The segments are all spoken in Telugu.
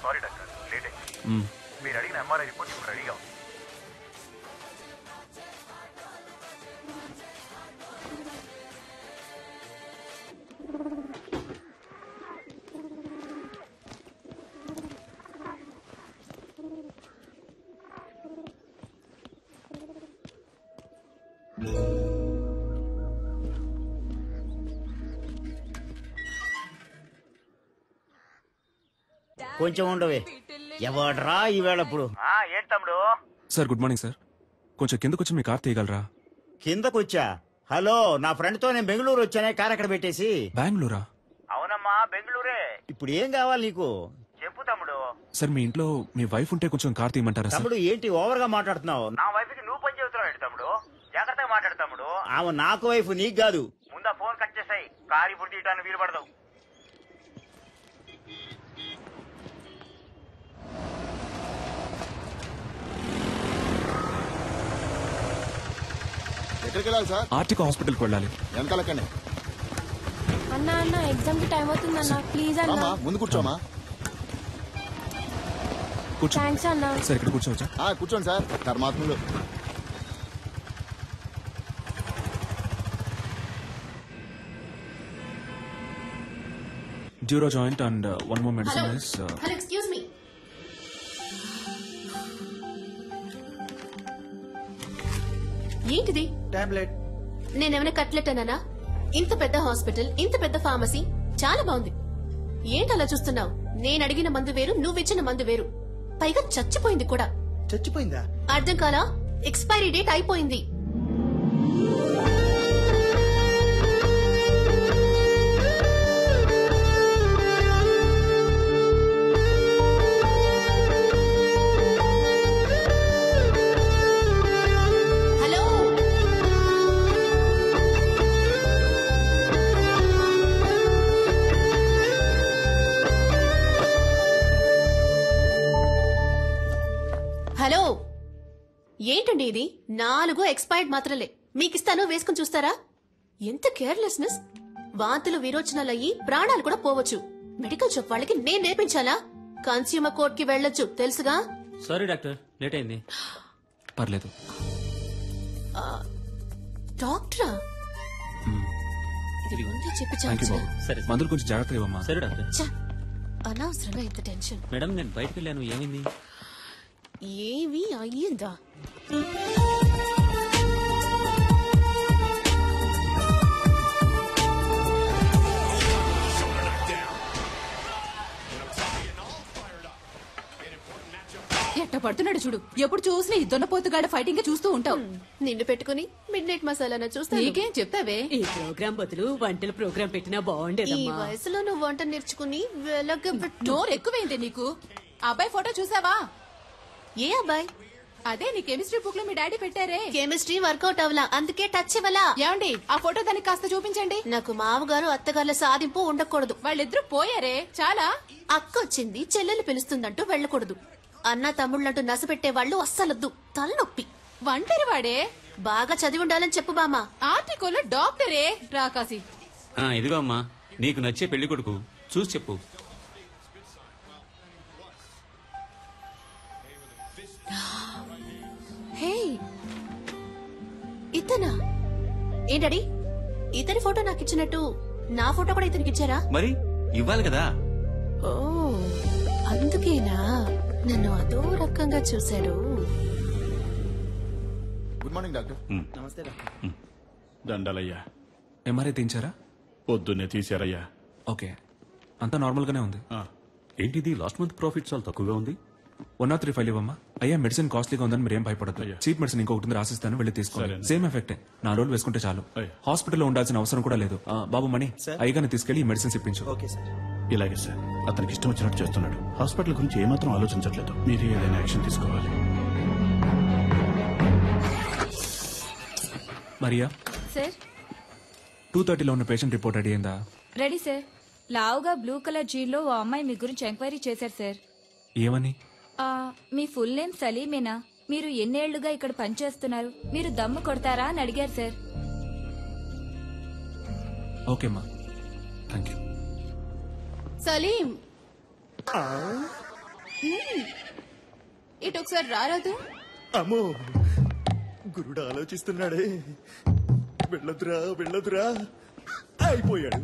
సారీ డాక్టర్, లేట్ అయింది. మీరు అడిగిన ఎంఆర్ఐ రిపోర్ట్ ఇప్పుడు రెడీగా ఉంది. కొంచెం ఉండవే. ఎవడ్రా ఈవేళ ఇప్పుడు? ఏంటి తమ్ముడు? Sir good morning sir. కొంచెం కిందకొచ్చి మీ కార్ తీయగలరా? కిందకొచ్చా? హలో, నా ఫ్రెండ్ తో నేను బెంగళూరు వచ్చానే, కార్ అక్కడ పెట్టేసి. బెంగళూరా? అవునమ్మా, బెంగళూరే. ఇప్పుడు ఏం కావాలి నీకు? చెప్పు తమ్ముడు. సార్ మీ ఇంట్లో మీ వైఫ్ ఉంటే కొంచెం కార్ తీయమంటారా సార్? తమ్ముడు ఏంటి ఓవర్ గా మాట్లాడుతున్నావు? నా వైఫ్ కి నువ్వు పని చెబుతున్నావు తమ్ముడు. జాగ్రత్తగా మాట్లాడు తమ్ముడు. ఆమె నాకు వైఫ్, నీకు కాదు. ముందా ఫోన్ కట్ చేసాయి. కారు ఇప్పుడు తీయటానికి వీలు పడదు. ఎక్కడికి వెళ్ళాలి సార్? ఆర్టికా హాస్పిటల్కి వెళ్ళాలి. ఎంత లెక్కనే? అన్న ఎగ్జామ్ కి టైం అవుతుంది అన్న, ప్లీజ్ అన్న. ముందు కూర్చోమా. కూర్చో. థ్యాంక్స్ అన్న. సార్ ఇక్కడ కూర్చోవచ్చా? కూర్చోండి సార్. ధర్మాత్ములు. డ్యూరో joint and one more medicine is excuse me. ఏంటిది? టాబ్లెట్. నేనేమైనా కట్లెట్ అన్నానా? ఇంత పెద్ద హాస్పిటల్, ఇంత పెద్ద ఫార్మసీ, చాలా బాగుంది. ఏంటి అలా చూస్తున్నావు? నేను అడిగిన మందు వేరు, నువ్విచ్చిన మందు వేరు. పైగా చచ్చిపోయింది కూడా. చచ్చిపోయిందా? అర్థం కాలా? ఎక్స్పైరీ డేట్ అయిపోయింది. హలో, ఏంటండి ఇది? 4 ఎక్స్పైర్డ్ మాత్రలే మీకిస్తాను, వేసుకుని చూస్తారా? ఎంత కేర్లెస్నెస్! వాంతులు విరోచనాలయ్యి ప్రాణాలు కూడా పోవచ్చు. మెడికల్ షాప్ వాళ్ళకి నేను నేర్పించాలా? కన్స్యూమర్ కోర్ట్ కి వెళ్ళొచ్చు, తెలుసుగా? సారీ డాక్టర్, లేట్ అయింది. పర్లేదు. డాక్టరా? ఇది ముందే చెప్పి చాలు. సరే, మందులు కొంచెం జాగ్రత్తగా ఇవ్వమ్మా. సరే డాక్టర్. అనవసరంగా ఇంత టెన్షన్. మేడం, నేను బయటకు వెళ్ళాను, ఏమైంది? ఏవి అయ్యిందా? ఎట్ట పడుతున్నాడు చూడు. ఎప్పుడు చూసినా ఈ దొన్నపోతుగాడ ఫైటింగ్ చూస్తూ ఉంటావు. నిన్ను పెట్టుకుని మిడ్ నైట్ మసాలా చూస్తా. నీకేం చెప్తావే? ఈ ప్రోగ్రాం బదులు వంటల ప్రోగ్రాం పెట్టినా ఈ బాగుండేదమ్మా. వయసులో నువ్వు వంట నేర్చుకుని వెలగబెట్టు. నోరు ఎక్కువైంది నీకు. అబ్బాయి ఫోటో చూసావా? ఏ అబ్బాయి? అదే నీ కెమిస్ట్రీ బుక్ లో మీ డాడీ పెట్టారే. కెమిస్ట్రీ వర్కౌట్ అవలా, అందుకే టచ్ ఇవ్వలా. ఏమండి, ఆ ఫోటో దానికి కాస్త చూపించండి. నాకు మామగారు అత్తగారుల సాధింపు ఉండకూడదు. వాళ్ళిద్దరూ పోయారే, చాలా. అక్క వచ్చింది, చెల్లెలు పిలుస్తుందంటూ వెళ్ళకూడదు. అన్న తమ్ముళ్ళంటూ నసపెట్టే వాళ్ళు అస్సలొద్దు, తలనొప్పి. ఒంటరి వాడే. బాగా చదివి ఉండాలని చెప్పు బామా. ఆర్టికల్ డాక్టరే రాకాసి. ఇదిగో అమ్మా, నీకు నచ్చే పెళ్లి కొడుకు, చూసి చెప్పు. హే, ఇతనా? ఏంటడి, ఇతని ఫోటో నాకు ఇచ్చినట్టు నా ఫోటో కూడా ఇతనికి ఇచ్చారా? మరి ఇవ్వాలి కదా. ఓ, అందుకేనా నన్ను అదో రకంగా చూశాడు. Good morning doctor. నమస్తే డాక్టర్. దండాలయ్యా. ఎంఆర్ఐ తీయించారా? పొద్దున్నే తీశారయ్యా. ఓకే, అంతా నార్మల్ గానే ఉంది. ఏంటిది, లాస్ట్ మంత్ ప్రాఫిట్ చాలా తక్కువగా ఉంది. 103 ఇవ్వమ్మా. అయ్యా, మెడిసిన్ కాస్ట్లీగా ఉందని మీరు ఏం భయపడదు. చీప్ మెడిసిన్ ఇంకొకటి రాసిస్తాను, వెళ్ళి తీసుకోండి. సేమ్ ఎఫెక్టే, 4 రోజులు వేసుకుంటే చాలు. హాస్పిటల్లో ఉండాల్సిన అవసరం కూడా లేదు. బాబు మణి, అయ్యగానే తీసుకెళ్లి ఈ మెడిసిన్స్ ఇప్పించు. Okay sir. ఇలాగే సార్, అతనికి ఇష్టం వచ్చినట్టు చేస్తున్నాడు. హాస్పిటల్ గురించి ఏమాత్రం ఆలోచించట్లేదు. మీరు ఏదైనా యాక్షన్ తీసుకోవాలి. మరియా సార్, 2:30లో ఉన్న పేషెంట్ రిపోర్ట్ రెడీ అయిందా? Ready sir. లావుగా బ్లూ కలర్ జీన్లో ఓ అమ్మాయి మీ గురించి ఎంక్వైరీ చేశారు సార్. ఏమని? మీ ఫుల్ నేమ్ సలీమేనా? మీరు ఎన్నేళ్లుగా ఇక్కడ పనిచేస్తున్నారు? మీరు దమ్ము కొడతారా అని అడిగారు సార్. ఓకేమ్మా, థ్యాంక్ యూ. సలీం, ఇటు ఒకసారి రారాదు. అమ్మో గురుడు ఆలోచిస్తున్నాడే. వెళ్ళదురా వెళ్ళదురా అయిపోయాడు.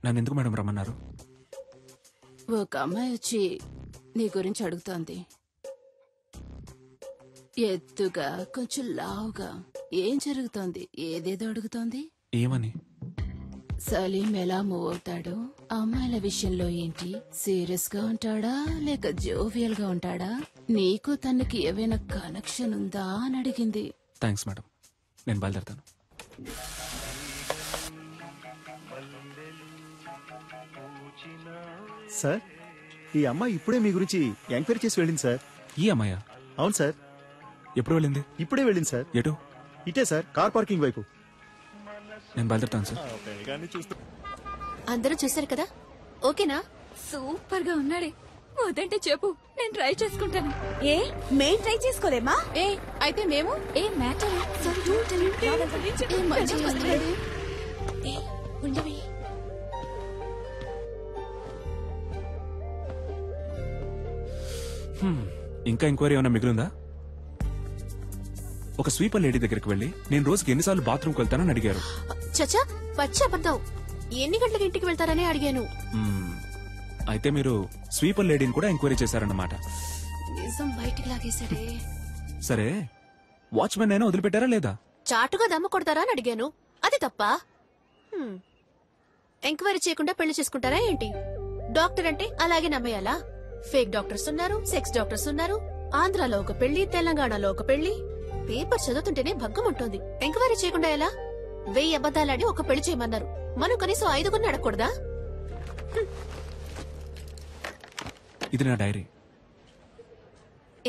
నన్ను ఎందుకు మేడం రమ్మన్నారు? ఒక అమ్మాయి వచ్చి నీ గురించి అడుగుతోంది. ఎత్తుగా కొంచెం లావుగా. ఏం జరుగుతోంది? ఏదేదో అడుగుతోంది. ఏమని? సలీం ఎలా మూవ్ అవుతాడు, అమ్మాయిల విషయంలో ఏంటి, సీరియస్ గా ఉంటాడా లేక జోవియల్ గా ఉంటాడా, నీకు తనకి ఏవైనా కనెక్షన్ ఉందా అని అడిగింది. థ్యాంక్స్ మేడం, నేను బయలుదేరుతాను. సార్ ఈ అమ్మాయి ఇప్పుడే మీ గురించి ఎంక్వైరీ చేసి వెళ్ళింది సార్. ఈ అమ్మాయా? అవును సార్, ఎప్పుడు వెళ్ళింది? ఇప్పుడే వెళ్ళింది సార్. ఎటు? ఇటే సార్, కార్ పార్కింగ్ వైపు. నేను బయలుదేరుతాను సార్. అందరూ చూశారు కదా, ఓకేనా? సూపర్ గా ఉన్నాడే. వదంటే చెప్పు, నేను ట్రై చేసుకుంటాను. ఏ మేం ట్రై చేసుకోలేమా? ఏ అయితే మేము ఏ మ్యాటర్ ఉండవి. ఇంకా ఎంక్వైరీ ఏమైనా మిగిలిందా? ఒక స్వీపర్ లేడీ దగ్గరికి వెళ్ళి నేను రోజుకి ఎన్నిసార్లు బాత్రూమ్కి వెళ్తానని అడిగారు. చచ్చా, పచ్చి అబద్ధం. ఎన్ని గంటలకు ఇంటికి వెళ్తారని అడిగాను. అయితే మీరు స్వీపర్ లేడీని కూడా ఎంక్వైరీ చేశారన్నమాట. నిజం బయటికి లాగేశాడే. సరే, వాచ్మెన్ అయినా వదిలిపెట్టారా లేదా? చాటుగా దమ్ము కొడతారా అని అడిగాను. అది తప్ప? ఎంక్వైరీ చేయకుండా పెళ్లి చేసుకుంటారా ఏంటి? డాక్టర్ అంటే అలాగే నమ్మేయాలా? ఫేక్ డాక్టర్స్ ఉన్నారు, సెక్స్ డాక్టర్స్ ఉన్నారు. ఆంధ్రాలో ఒక పెళ్లి, తెలంగాణలో ఒక పెళ్లి. పేపర్ చదువుతుంటేనే భగ్గం ఉంటుంది. ఎంక్వైరీ చేయకుండా ఎలా? 1000 అబద్దాలాడి ఒక పెళ్లి చేయమన్నారు. మనం కనీసం 5 అడగకూడదా? ఇది నా డైరీ.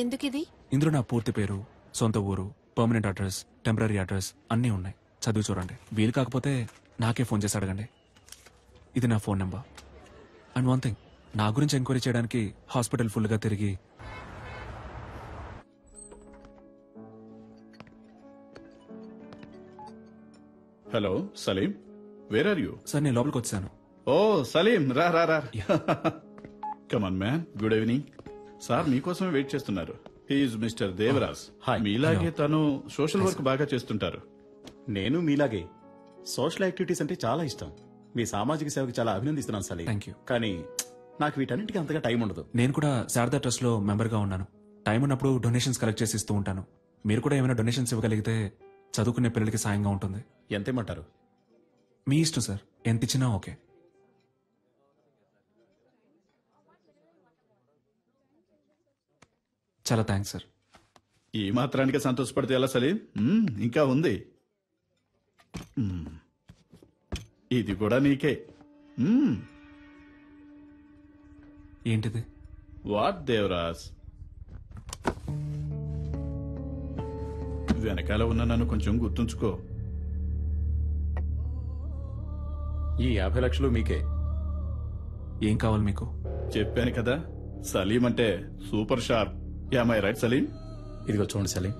ఎందుకిది? ఇందులో నా పూర్తి పేరు, సొంత ఊరు, పర్మనెంట్ అడ్రస్, టెంపరీ అడ్రస్ అన్నీ ఉన్నాయి. చదువు చూడండి. వీలు కాకపోతే నాకే ఫోన్ చేసి అడగండి. ఇది నా phone number. And one thing, నా గురించి ఎంక్వైరీ చేయడానికి హాస్పిటల్ ఫుల్ గా తిరిగి hello Salim, where are you? Sir నేను లోపలికి వచ్చాను. ఓ సలీం, రా రా రా. Come on man, good evening. Sir మీకోసమే వెయిట్ చేస్తున్నారు. He is mister Devaraj. మీలాగే తను సోషల్ వర్క్ బాగా చేస్తుంటారు. నేను మీలాగే సోషల్ యాక్టివిటీస్ అంటే చాలా ఇష్టం. మీ సామాజిక సేవకి చాలా అభినందిస్తున్నాను సలీం. Thank you. కానీ నాకు వీటన్నిటికీ అంతగా టైం ఉండదు. నేను కూడా శారదా ట్రస్ట్ లో మెంబర్ గా ఉన్నాను. టైం ఉన్నప్పుడు డొనేషన్స్ కలెక్ట్ చేసి ఇస్తూ ఉంటాను. మీరు కూడా ఏమైనా డొనేషన్స్ ఇవ్వగలిగితే చదువుకునే పిల్లలకి సాయంగా ఉంటుంది. ఎంతేమంటారు? మీ ఇష్టం సార్, ఎంత ఇచ్చినా ఓకే. చాలా థ్యాంక్స్ సార్. ఈ మాత్రానికి సంతోషపడితే ఎలా సలీం? ఇంకా ఉంది. ఇది కూడా నీకే. ఏంటిది? వాట్ దేవరాజ్? వెనకాల ఉన్న నన్ను కొంచెం గుర్తుంచుకో. ఈ 50 లక్షలు మీకే. ఏం కావాలి మీకు? చెప్పాను కదా, సలీం అంటే super sharp. Am I right Salim? ఇదిగో చూడండి సలీం,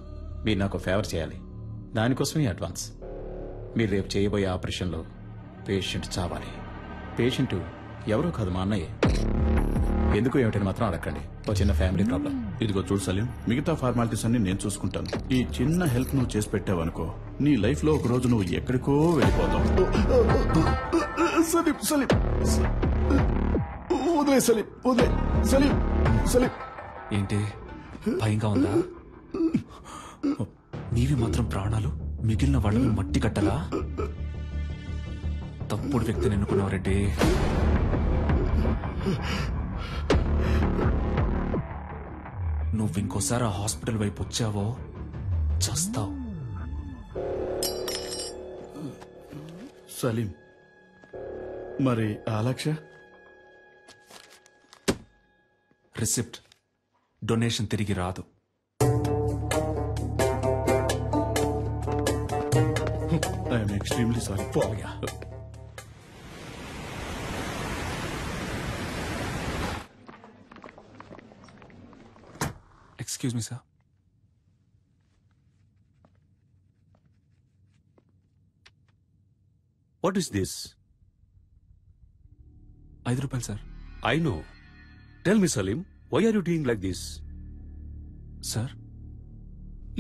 మీరు నాకు ఫేవర్ చేయాలి. దానికోసమే అడ్వాన్స్. మీరు రేపు చేయబోయే ఆపరేషన్లో పేషెంట్ చావాలి. పేషెంట్ ఎవరో కాదు, మా అన్నయ్య. ఎందుకు ఏమిటని మాత్రం అడగండి. ఓ చిన్న ఫ్యామిలీ ప్రాబ్లం. ఇదిగో చూడు సలీం, మిగతా ఫార్మాలిటీస్ అన్ని నేను చూసుకుంటాను. ఈ చిన్న హెల్ప్ నువ్వు చేసి పెట్టావనుకో, నీ లైఫ్ లో ఒక రోజు నువ్వు ఎక్కడికో వెళ్ళిపోతావు. సలీం సలీం వదిలే సలీం, వదిలే సలీం. సలీం ఏంటి భయంగా ఉందా? నీవి మాత్రం ప్రాణాలు, మిగిలిన వాళ్ళవి మట్టి కట్టలా? తప్పుడు వ్యక్తిని ఎన్నుకున్నావు రెడ్డి. నువ్వు ఇంకోసారి ఆ హాస్పిటల్ వైపు వచ్చావో చస్తావు. సలీం, మరి ఆ లక్ష? రిసిప్ట్, డొనేషన్ తిరిగి రాదు. I'm extremely sorry. పోయా. Excuse me sir. What is this? 5 రూపాయలు sir. I know. Tell me Salim, why are you doing like this? Sir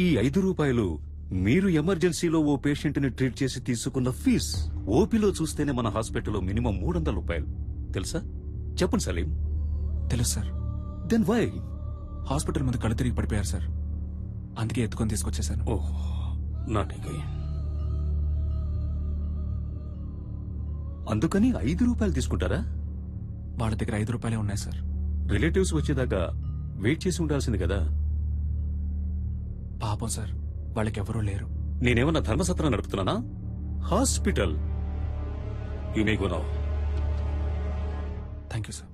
ఈ 5 రూపాయలు మీరు ఎమర్జెన్సీలో ఓ పేషెంట్ ని ట్రీట్ చేసి తీసుకున్న ఫీజ్. ఓపీలో చూస్తేనే మన హాస్పిటల్లో మినిమం 300 రూపాయలు. తెలుసా? చెప్పండి సలీం. తెలుసు సార్. Then why? హాస్పిటల్ ముందు కళ్ళు తిరిగి పడిపోయారు సార్, అందుకే ఎత్తుకొని తీసుకొచ్చేసాను. ఓహ్, నాట్ అగైన్. అందుకని 5 రూపాయలు తీసుకుంటారా? వాళ్ళ దగ్గర 5 రూపాయలే ఉన్నాయి సార్. రిలేటివ్స్ వచ్చేదాకా వెయిట్ చేసి ఉండాల్సింది కదా. పాపం సార్, వాళ్ళకెవరూ లేరు. నేనేమన్నా ధర్మసత్రం నడుపుతున్నానా? Hospital. You may go now. Thank you sir.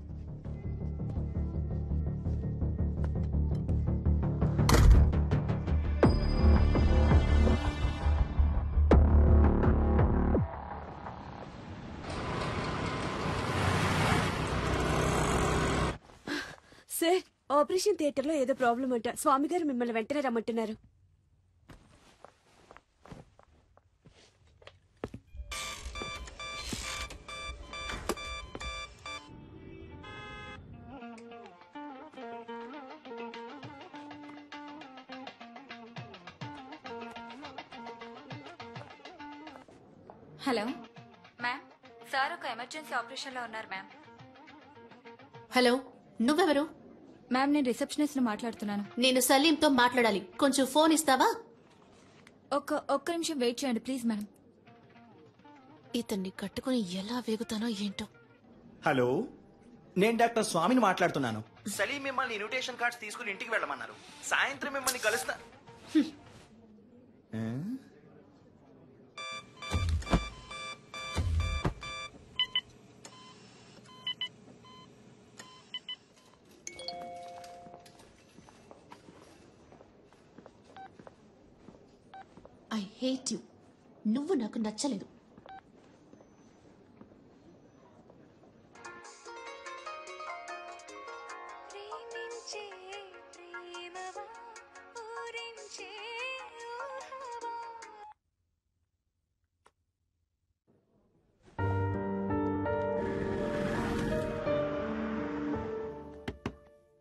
Sir, operation theatre లో ఏదో ప్రాబ్లం అంట. స్వామి గారు మిమ్మల్ని వెంటనే రమ్మంటున్నారు. హలో మ్యామ్, సార్ ఒక ఎమర్జెన్సీ ఆపరేషన్ లో ఉన్నారు మ్యామ్. హలో, నువ్వెవరు? మ్యామ్, నేను రిసెప్షనిస్ట్ ని మాట్లాడుతున్నాను. నేను సలీంతో మాట్లాడాలి, కొంచెం ఫోన్ ఇస్తావా? ఒక్క నిమిషం వెయిట్ చేయండి ప్లీజ్ మేడం. ఇతన్ని కట్టుకుని ఎలా వేగుతానో ఏంటో. హలో, నేను డాక్టర్ స్వామిని మాట్లాడుతున్నాను. సలీం మిమ్మల్ని ఇన్విటేషన్ కార్డ్స్ తీసుకుని ఇంటికి వెళ్ళమన్నారు. సాయంత్రం మిమ్మల్ని కలుస్తా. I hate you. నువ్వు నాకు నచ్చలేదు.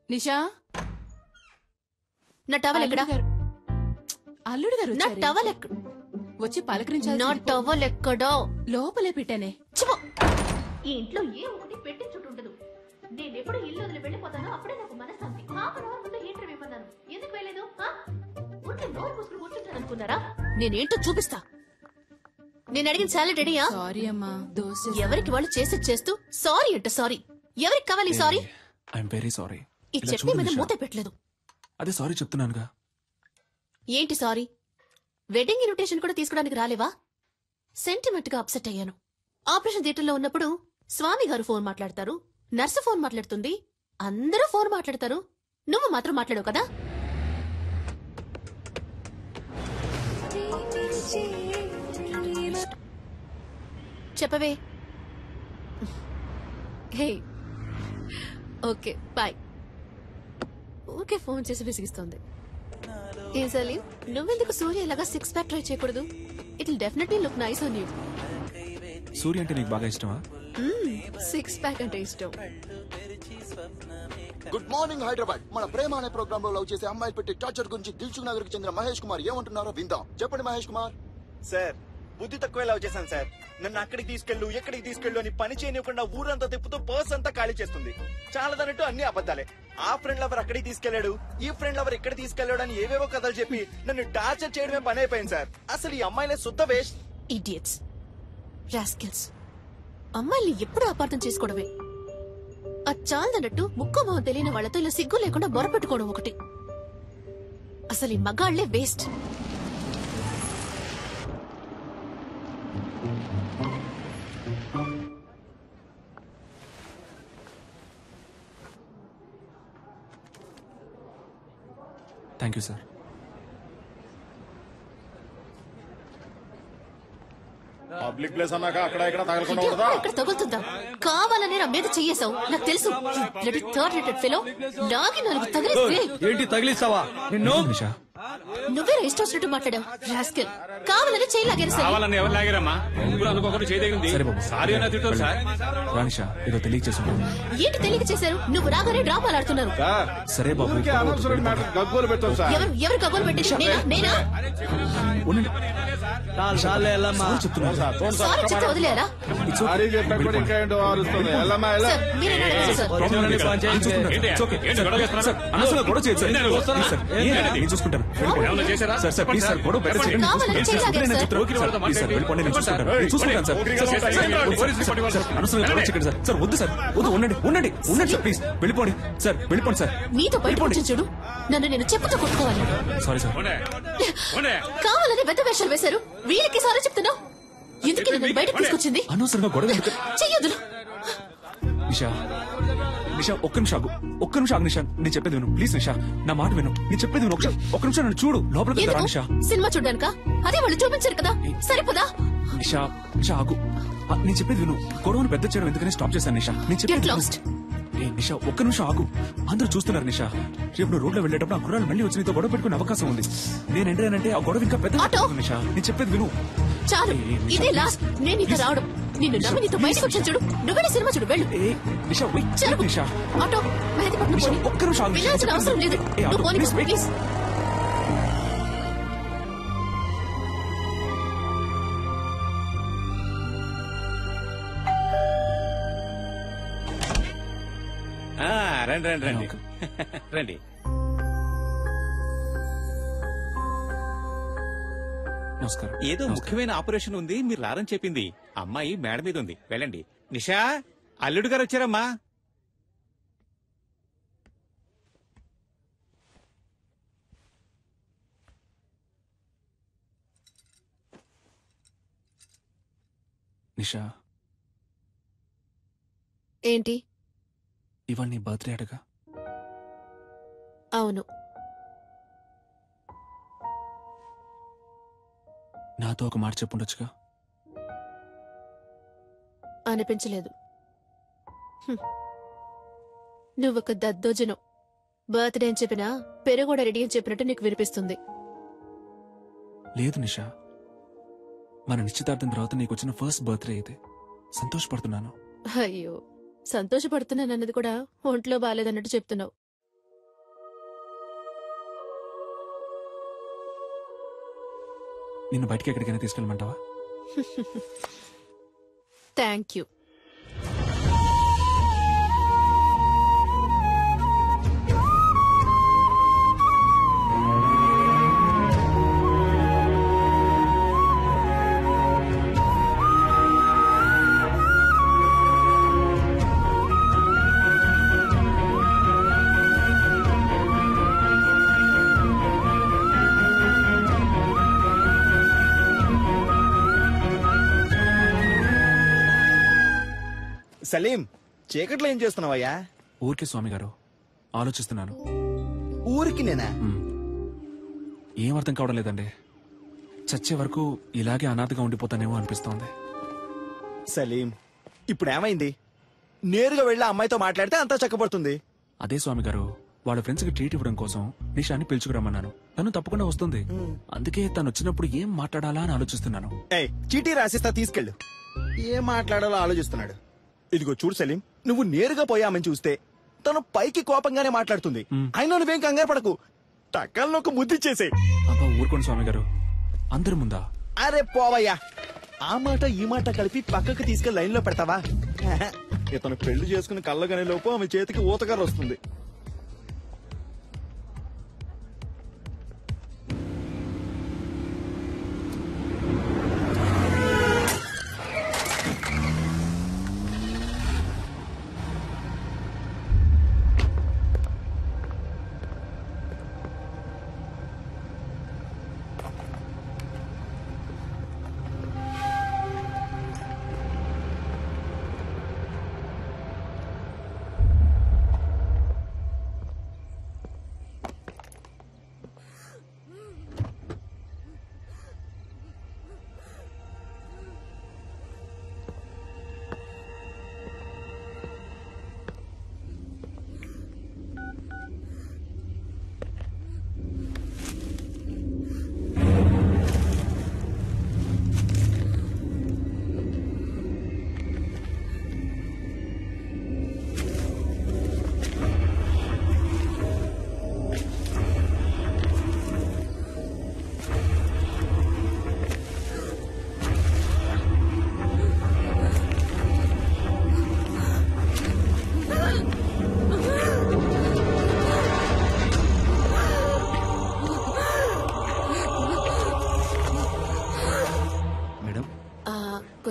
నిషా, నా టవల్ ఎక్కడా? అల్లుడు గారు నా టవల్ ఎక్కడ? వచ్చి పలకరించాలి. నా టవల్ ఎక్కడో? లోపలే పెట్టానే. ఈ ఇంట్లో ఏ ఒకటి పెట్టి చుట్టుండదు. నేను ఎప్పుడు ఇల్లు వదిలి వెళ్ళిపోతానో అప్పుడే నాకు మనశ్శాంతి. హాఫ్ అన్ అవర్ ముందు హీటర్ ఇవ్వమన్నాను, ఎందుకు వెళ్ళలేదు? ఉంటే నోరు పూసుకుని కూర్చుంటాను అనుకున్నారా? నేనేంటో చూపిస్తా. నేను అడిగిన సాలరీ రెడీయా? సారీ అమ్మా, దోశ. ఎవరికి వాళ్ళు చేసేది చేస్తూ సారీ అంట. సారీ ఎవరికి కావాలి? సారీ. I'm very sorry. ఈ చట్నీ మీద మూత పెట్టలేదు. అదే సారీ చెప్తున్నానుగా. ఏంటి సారీ? వెడ్డింగ్ ఇన్విటేషన్ కూడా తీసుకోవడానికి రాలేవా? సెంటిమెంట్ గా అప్సెట్ అయ్యాను. ఆపరేషన్ థియేటర్లో ఉన్నప్పుడు స్వామి గారు ఫోన్ మాట్లాడతారు, నర్సు ఫోన్ మాట్లాడుతుంది, అందరూ ఫోన్ మాట్లాడతారు, నువ్వు మాత్రం మాట్లాడవు కదా. చెప్పవే. Hey, okay bye. ఊరికే ఫోన్ చేసి విసిగిస్తోంది. ఏ సలీం, నువ్వెందుకు సూర్య ఇలాగా 6 ప్యాక్ ట్రై చేయకూడదు? It will definitely look nice on you. Surya అంటే నీకు బాగా ఇష్టమా? 6 ప్యాక్ అంటే ఇష్టం. Good morning Hyderabad. మన ప్రేమ అనే ప్రోగ్రామ్ లో లవ్ చేసే అమ్మాయిలు పెట్టి టార్చర్ గురించి దిల్సుఖ్ నగర్ కి చెందిన మహేష్ కుమార్ ఏమంటున్నారో విందాం. చెప్పండి మహేష్ కుమార్. సార్, బుద్ధి తక్కువ లవ్ చేశాను సార్. నన్ను అక్కడికి తీసుకెళ్ళు, ఎక్కడికి తీసుకెళ్ళు అని పని చేయనివ్వకుండా ఊరంతా తిప్పుతూ పర్స్ అంతా ఖాళీ చేస్తుంది. చాలదన్నట్టు అన్ని అబద్ధాలే. ఆ ఫ్రెండ్ లవర్ అక్కడికి తీసుకెళ్లాడు, ఈ ఫ్రెండ్ లవర్ ఇక్కడ తీసుకెళ్లాడు అని ఏవేవో కథలు చెప్పి నన్ను టార్చర్ చేయడమే పని అయిపోయింది సార్. అసలు ఈ అమ్మాయిలే శుద్ధ వేస్ట్. Idiots, rascals. అమ్మాయిల్ని ఎప్పుడు అపార్థం చేసుకోవడమే. అది చాలదన్నట్టు ముక్కు మొహం తెలియని వాళ్లతో ఇలా సిగ్గు లేకుండా బొరపెట్టుకోవడం ఒకటి. అసలు ఈ మగాళ్లే waste. Thank you sir. Public place అన్నాక అక్కడ ఇక్కడ తగలకుండా ఇది ఇక్కడ తగులుతుందా? కావాలనే నా మీద చెయ్యేశావు, నాకు తెలుసు. థర్డ్ రేటెడ్ ఫెలో లాగి 4 తగిలిస్తే ఏంటి తగిలిస్తావా? నువ్వే ఇష్టం వచ్చినట్టు మాట్లాడావు రాస్కెల్. కావాలని చేయి లాగారు సలీం. కావాలని ఎవరు లాగారమ్మా? ఒకరు చేయదగింది. సరే బాబు, సారీ అన్న తిట్టారు సార్. రానిషా ఏదో తెలియక చేస్తున్నాను. ఏంటి తెలియక చేశారు? నువ్వు రాగానే డ్రామాలు ఆడుతున్నారు. సరే బాబు, గగ్గోలు పెట్టాం సార్. ఎవరు కబోలు పెట్టేది? నేనా? ఉండండి. సారీ చెప్తున్నాను. సారీ చెప్తే వదిలేరా? సారీ చెప్పా కూడా ఇంకా ఏంటో ఆరుస్తుంది. వెళ్ళమ్మా, వెళ్ళు. సార్, మీరేనా అడిగారు సార్? ప్రాబ్లం లేదు సార్. నేను చూసుకుంటాను. It's okay. సార్, అనవసరంగా గొడవ చేయొద్దు సార్. ప్లీజ్ సార్, నేను చూసుకుంటాను. సార్ సార్ ప్లీజ్ సార్, గొడవ పెట్టండి సార్. కావాలని చేయి లాగారు సార్. ప్లీజ్ సార్, వెళ్ళిపోండి, నేను చూసుకుంటాను. నేను చూసుకుంటాను సార్. అనవసరంగా గొడవ చేయకండి సార్. సార్ వద్దు సార్, వద్దు, ఉండండి సార్, ప్లీజ్ వెళ్ళిపోండి సార్, వెళ్ళిపోండి సార్. నీతో బయట కూర్చొని చూడు, నన్ను నేను చెప్పుతో కొట్టుకోవాలి. Sorry sir. కావాలని పెద్ద వేషాలు వేశారు. వీళ్ళకి సారీ చెప్తున్నావు. ఎందుకు నన్ను బయటకు తీసుకొచ్చింది? అనవసరంగా గొడవ ఎందుకు? చెయ్యొద్దు. నిషా ఒక్క నిమిషం ఆగు, నిషా, నేను చెప్పేది విను ప్లీజ్. నిషా నా మాట విను, నేను చెప్పేది విను. ఒక్క నిమిషం నన్ను చూడు, లోపలికి రా. నిషా సినిమా చూడ్డానికా? అదే వాళ్ళు చూపించారు కదా, సరిపోదా? నిషా ఆగు, నేను చెప్పేది విను. గొడవను పెద్ద చేయడం ఎందుకని స్టాప్ చేశాను నిషా. నేను చెప్పేది విను. నిషా ఒక్క నిమిషం ఆగు, అందరూ చూస్తున్నారు నిషా. రేపు నువ్వు రోడ్లో వెళ్ళేటప్పుడు ఆ కుర్రాలు మళ్ళీ వచ్చి నీతో గొడవ పెట్టుకునే అవకాశం ఉంది. నేను ఎంటానంటే ఆ గొడవ ఇంకా పెద్ద నిషా. నేను చెప్పేది విను. చాలు, ఇదే లాస్ట్. నేను నీతో రావడం, నిన్ను నమ్మి నీతో బయటకు వచ్చాను చూడు. నువ్వే సినిమా చూడు, వెళ్ళు. నిషా నిషా ఆటో మెహదీపట్నం పోనీ. ఒక్క నిమిషం ఆగు. వెళ్ళాల్సిన అవసరం లేదు. నువ్వు పోనీ ప్లీజ్. రండి రండి రండి రండి. నమస్కారం. ఏదో ముఖ్యమైన ఆపరేషన్ ఉంది, మీరు రారని చెప్పింది. అమ్మాయి మేడ మీద ఉంది, వెళ్ళండి. నిషా, అల్లుడు గారు వచ్చారమ్మా. నిషా ఏంటి? ఇవాళ నీ బర్త్డే అడగా? అవును. నాతో ఒక మాట చెప్పుండొచ్చుగా? అనిపించలేదు. నువ్వొక దద్దోజనం. బర్త్డే అని చెప్పినా పెరుగూడ రెడీ అని చెప్పినట్టు నీకు వినిపిస్తుంది. లేదు నిషా, మన నిశ్చితార్థం తర్వాత నీకు వచ్చిన ఫస్ట్ బర్త్డే ఇది. సంతోషపడుతున్నాను. అయ్యో, సంతోషపడుతున్నానన్నది కూడా ఒంట్లో బాలేదన్నట్టు చెప్తున్నావు. నిన్ను బయటికి ఎక్కడికైనా తీసుకెళ్ళమంటావా? Thank you. సలీం, చీకట్లో ఏం చేస్తున్నావయ్యా? ఊరికే స్వామి గారు, ఆలోచిస్తున్నాను. ఊరికి నేనా? ఏం అర్థం కావడం లేదండి. చచ్చే వరకు ఇలాగే అనాథగా ఉండిపోతానేమో అనిపిస్తోంది. సలీం, ఇప్పుడు ఏమైంది? నేరుగా వెళ్ళి అమ్మాయితో మాట్లాడితే అంతా చక్కబడుతుంది. అదే స్వామి గారు, వాళ్ళ ఫ్రెండ్స్ కి ట్రీట్ ఇవ్వడం కోసం నిషాని పిలుచుకురమ్మన్నాను. తను తప్పకుండా వస్తుంది. అందుకే తను వచ్చినప్పుడు ఏం మాట్లాడాలా అని ఆలోచిస్తున్నాను. చీటీ రాసిస్తా, తీసుకెళ్ళు. ఏం మాట్లాడాలో ఆలోచిస్తున్నాడు. ఇదిగో చూడు సలీం, నువ్వు నేరుగా పోయామని చూస్తే తను పైకి కోపంగానే మాట్లాడుతుంది. అయినా నువ్వేం కంగారు పడకు, టక్కల్లో ఒక ముద్దిచ్చేసే. అబ్బా ఊరుకోండి స్వామి గారు, అందరి ముందా? అరే పోవయ్యా, ఆ మాట ఈ మాట కలిపి పక్కకు తీసుకెళ్లి లైన్ లో పెడతావా? ఇతను పెళ్లి చేసుకుని కళ్ళగనే లోపు ఆమె చేతికి ఊతగారు వస్తుంది.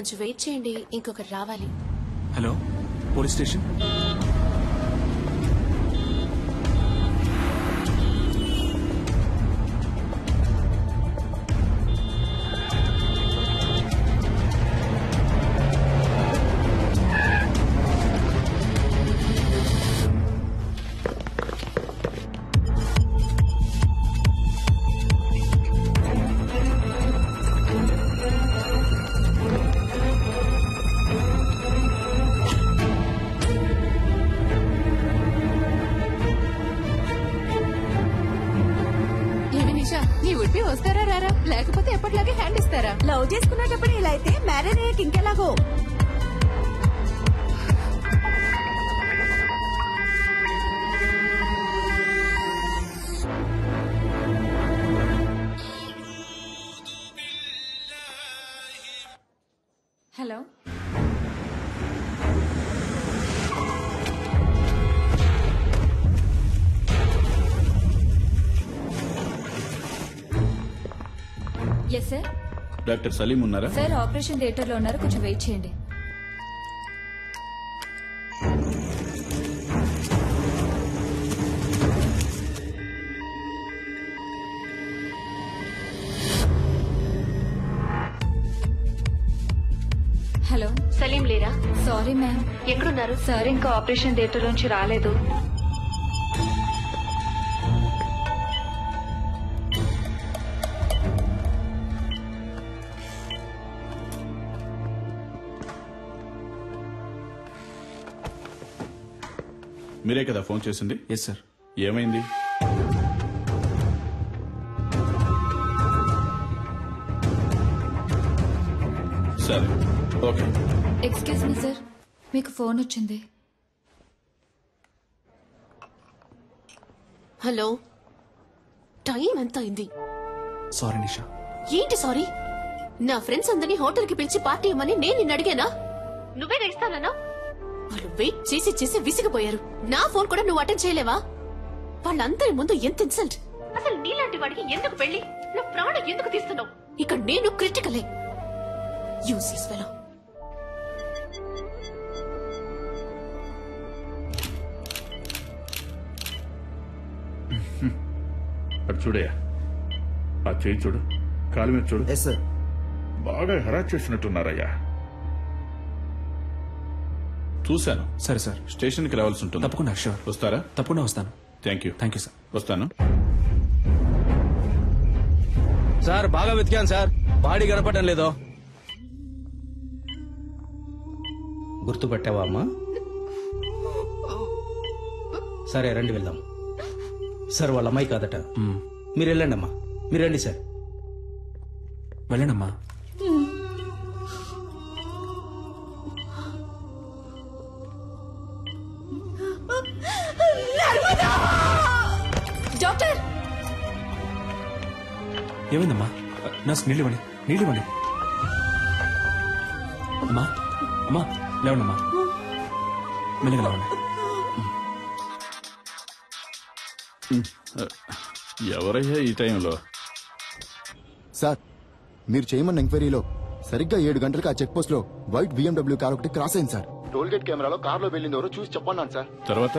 కొంచెం వెయిట్ చేయండి, ఇంకొకరు రావాలి. Hello, police station. నీ ఉడ్పి వస్తారా రారా, లేకపోతే ఎప్పటిలాగే హ్యాండ్ ఇస్తారా? లవ్ చేసుకునేటప్పుడు ఇలా అయితే మ్యారేజ్ అయ్యాక ఇంకెలాగో. Hello, yes sir. Doctor Salim ఉన్నారా? సార్ ఆపరేషన్ థియేటర్ లో ఉన్నారు, కొంచెం వెయిట్ చేయండి. హలో, సలీం లేరా? Sorry ma'am. ఎక్కడున్నారు? సార్ ఇంకా ఆపరేషన్ థియేటర్ నుంచి రాలేదు. మీరే కదా ఫోన్ చేసింది? Yes sir. ఏమైంది? సరే, ఓకే. ఎక్స్క్యూజ్ మీ సార్, మీకు ఫోన్ వచ్చింది. హలో, టైం ఎంత అయింది? సారీ నిషా. ఏంటి సారీ? నా ఫ్రెండ్స్ అందరినీ హోటల్ కి పిలిచి పార్టీ ఇవ్వమని నేను నిన్ను అడిగానా? నువ్వేగా ఇస్తానన్నా? వాళ్ళు వెయిట్ చేసి చేసి విసిగిపోయారు. నా ఫోన్ కూడా నువ్వు అటెండ్ చేయలేవా? వాళ్ళందరి ముందు ఎంత ఇన్సల్ట్! అసలు నీలాంటి వాడికి ఎందుకు పెళ్లి? నా ప్రాణం ఎందుకు తీస్తున్నావు? ఇక నేను క్రిటికలే. Useless fellow. అటు చూడయా, ఆ చేయి చూడు, కాలు మీద చూడు. Yes sir. బాగా హెరాస్ చేసినట్టున్నారయ్యా. చూశాను. సరే సార్. స్టేషన్కి రావాల్సి ఉంటుంది. తప్పకుండా. షూర్. వస్తారా? తప్పకుండా వస్తాను. Thank you. Thank you sir. వస్తాను. సార్ బాగా వెతికాను సార్, బాడీ కనపడడం లేదో. గుర్తుపట్టావా అమ్మా? సరే రండి వెళ్దాం. సార్ వాళ్ళ అమ్మాయి కాదట. మీరు వెళ్ళండి అమ్మా, మీరు రండి సార్. వెళ్ళండమ్మా. డాక్టర్, ఏమైందమ్మా? నర్స్ నీళ్ళు ఇవ్వండి, నీళ్ళు ఇవ్వండి. అమ్మా, అమ్మా లేవండమ్మా, మెల్లగా లేవండి. ఎవరయ్యా ఈ టైంలో? సార్, మీరు చేయమన్న ఎంక్వైరీలో సరిగ్గా 7 గంటలకు ఆ చెక్ పోస్ట్ లో వైట్ BMW కార్ ఒకటి క్రాస్ అయింది సార్. టోల్ గేట్ కెమెరాలో కార్లో వెళ్ళింది ఎవరో చూసి చెప్పన్నాను సార్. తర్వాత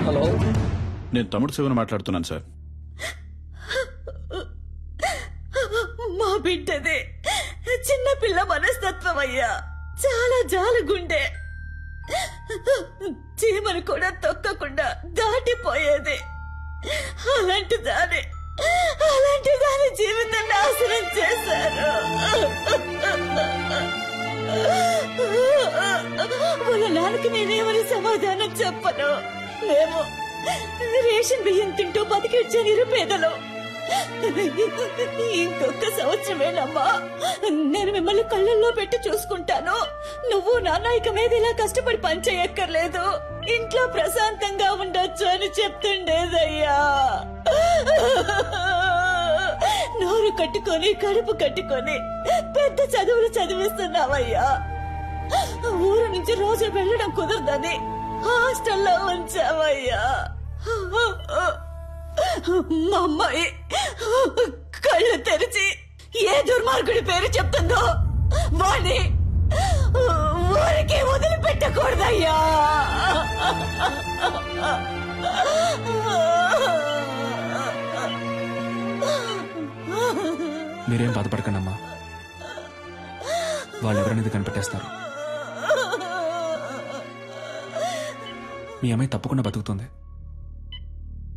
హలో, నేను తమ్ముడు శివన్ మాట్లాడుతున్నాను సార్. మా బిడ్డదే చిన్న పిల్ల మనస్తత్వం అయ్యా, చాలా జాలగుండే. చీమను కూడా తొక్కకుండా దాటిపోయేది. అలాంటి దాని జీవితం నాశనం చేశారు. వాళ్ళ నాన్నకి నేనేమని సమాధానం చెప్పను. మేము రేషన్ బియ్యం తింటూ బతికిచ్చే నిరుపేదలు. ఇంకొక సంవత్సరమేనమ్మా, నేను మిమ్మల్ని కళ్ళల్లో పెట్టి చూసుకుంటాను. నువ్వు నాన్న ఇక మీద ఇలా కష్టపడి పని చేయక్కర్లేదు, ఇంట్లో ప్రశాంతంగా ఉండొచ్చు అని చెప్తుండేదయ్యా. నోరు కట్టుకొని కడుపు కట్టుకొని పెద్ద చదువులు చదివిస్తున్నావయ్యా. ఊరు నుంచి రోజు వెళ్ళడం కుదరదని హాస్టల్లో ఉంచావయ్యా. మా అమ్మాయి కళ్ళు తెరిచి ఏ దుర్మార్గుడి పేరు చెప్తుందో వాణ్ణి ఊరికి వదిలిపెట్టకూడదయ్యా. మీరేం బాధపడకండమ్మా, వాళ్ళు ఎవరనేది కనిపెట్టేస్తారు. మీ అమ్మాయి తప్పకుండా బతుకుతుంది.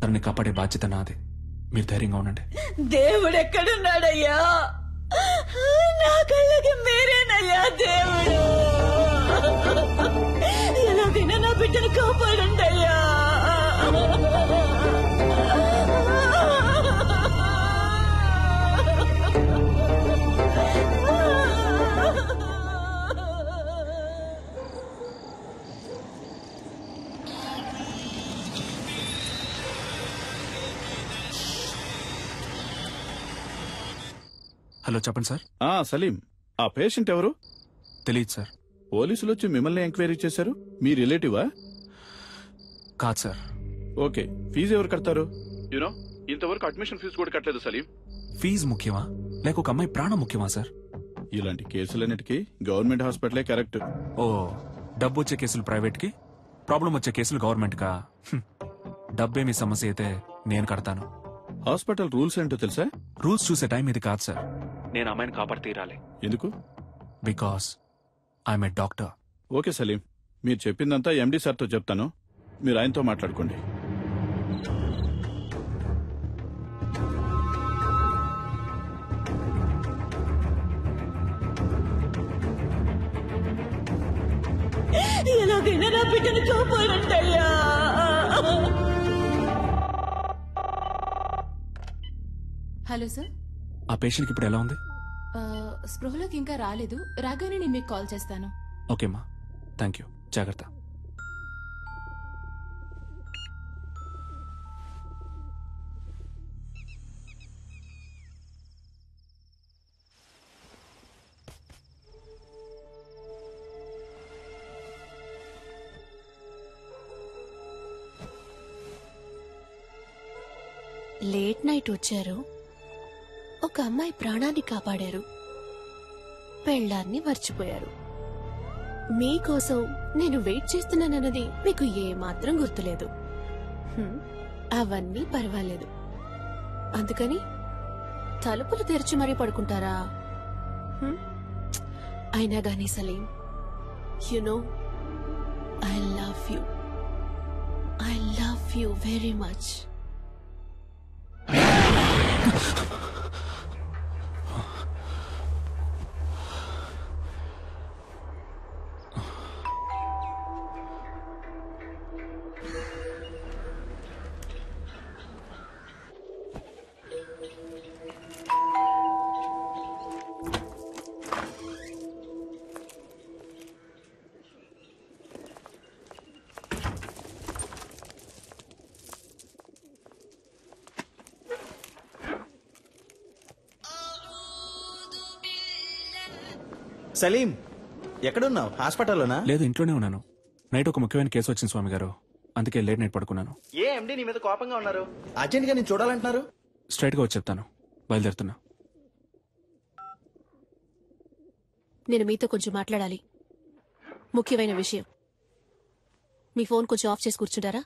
తనని కాపాడే బాధ్యత నాది. మీరు ధైర్యంగా ఉండండి. దేవుడెక్కడున్నాడయ్యా? నా కళ్ళకి మీరేనయ్యా దేవుడు. ఎలాగైనా నా బిడ్డను కాపాడండయ్యా. హలో, చెప్పండి సార్. సలీం, ఆ పేషెంట్ ఎవరు? తెలియదు సార్. పోలీసులు వచ్చి మిమ్మల్ని ఎంక్వైరీ చేశారు. మీ రిలేటివా? కాదు సార్. ఓకే, ఫీజు ఎవరు కడతారు? యూనో, ఇంతవరకు అడ్మిషన్ ఫీజు కూడా కట్టలేదు సలీం. ఫీజు ముఖ్యమా లేక ఒక అమ్మాయి ప్రాణం ముఖ్యమా సార్? ఇలాంటి కేసులన్నిటికీ గవర్నమెంట్ హాస్పిటలే కరెక్ట్. ఓ, డబ్బు వచ్చే కేసులు ప్రైవేట్ కి, ప్రాబ్లం వచ్చే కేసులు గవర్నమెంట్ కా? డబ్బే మీ సమస్య అయితే నేను కడతాను. హాస్పిటల్ రూల్స్ ఏంటో తెలుసా? రూల్స్ చూసే టైం ఇది కాదు సార్. నేను అమ్మాయిని కాపాడి తీరాలి. ఎందుకు? Because I'm a doctor. Okay Salim, మీరు చెప్పిందంతా ఎండి సార్తో చెప్తాను. మీరు ఆయనతో మాట్లాడుకోండి. ఎలాగైనా నా బిడ్డను కాపాడండయ్యా. Hello sir. ఆ పేషెంట్కి ఇప్పుడు ఎలా ఉంది? స్పృహలోకి ఇంకా రాలేదు. రాగానే నేను మీకు కాల్ చేస్తాను. ఓకేమ్మా, థ్యాంక్ యూ. జాగ్రత్త. లేట్ నైట్ వచ్చారు, ఒక అమ్మాయి ప్రాణాన్ని కాపాడారు, పెళ్ళాన్ని మర్చిపోయారు. మీకోసం నేను వెయిట్ చేస్తున్నానన్నది మీకు ఏమాత్రం గుర్తులేదు. అవన్నీ పర్వాలేదు. అందుకని తలుపులు తెరిచి మరీ పడుకుంటారా? అయినా గానీ Salim, you know I love you. I love you very much. Salim, ఎక్కడున్నావు? హాస్పిటల్లోనా? లేదు, ఇంట్లోనే ఉన్నాను. నైట్ ఒక ముఖ్యమైన కేసు వచ్చింది స్వామి గారు, అందుకే లేట్ నైట్ పడుకున్నాను. ఏ ఎండి నీ మీద కోపంగా ఉన్నారు? అర్జెంట్ గా నేను చూడాలంటున్నారు. స్ట్రైట్ గా వచ్చి చెప్తాను. బయలుదేరుతున్నా. నేను మీతో కొంచెం మాట్లాడాలి. ముఖ్యమైన విషయం. మీ ఫోన్ కొంచెం ఆఫ్ చేసి కూర్చుంటారా?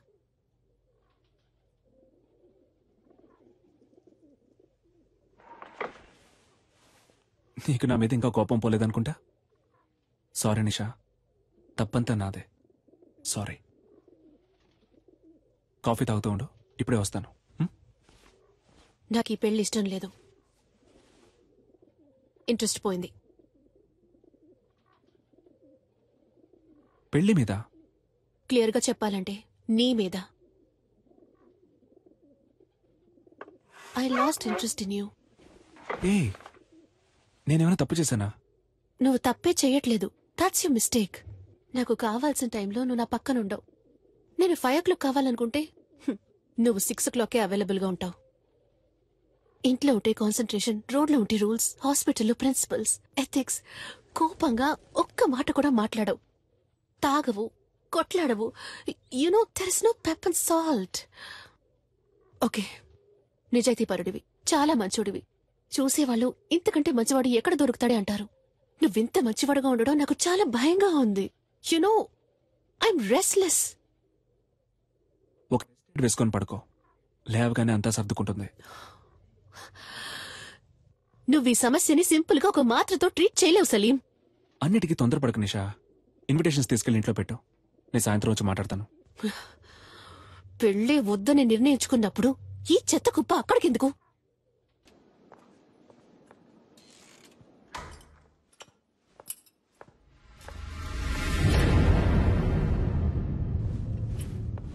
నీకు నా మీద ఇంకా కోపం పోలేదనుకుంటా. సారీ నిషా, తప్పంతా నాదే. సారీ. కాఫీ తాగుతూ ఉండు, ఇప్పుడే వస్తాను. నాకు ఈ పెళ్లి ఇష్టం లేదు. ఇంట్రెస్ట్ పోయింది. పెళ్లి మీద? క్లియర్గా చెప్పాలంటే నీ మీద. I lost interest in you. ఏ, నేనేమైనా తప్పు చేశానా? నువ్వు తప్పే చేయట్లేదు. That's you mistake. నాకు కావాల్సిన టైంలో నువ్వు నా పక్కనుండవు. నేను 5 o'clock కావాలనుకుంటే నువ్వు 6 o'clockకే అవైలబుల్గా ఉంటావు. ఇంట్లో ఉంటే కాన్సన్ట్రేషన్, రోడ్లో ఉంటే రూల్స్, హాస్పిటల్లో ప్రిన్సిపల్స్, ఎథిక్స్. కోపంగా ఒక్క మాట కూడా మాట్లాడవు, తాగవు, కొట్లాడవు. You know there is no pepper and salt. Okay, నిజాయితీపరుడివి, చాలా మంచోడివి. చూసేవాళ్ళు ఇంతకంటే మంచివాడు ఎక్కడ దొరుకుతాడే అంటారు. నువ్వింత మంచివాడుగా ఉండడం నాకు చాలా భయంగా ఉంది. You know I'm restless. ఒక వేసుకొని పడుకో, లేవగానే అంతా సర్దుకుంటుంది. నువ్వు ఈ సమస్యని సింపుల్ గా ఒక మాత్రతో ట్రీట్ చేయలేవు సలీం. అన్నిటికీ తొందరపడకు నిషా. ఇన్విటేషన్స్ తీసుకెళ్లి ఇంట్లో పెట్టు, నేను సాయంత్రం వచ్చి మాట్లాడతాను. పెళ్ళే వద్దని నిర్ణయించుకున్నప్పుడు ఈ చెత్త కుప్ప అక్కడికెందుకు?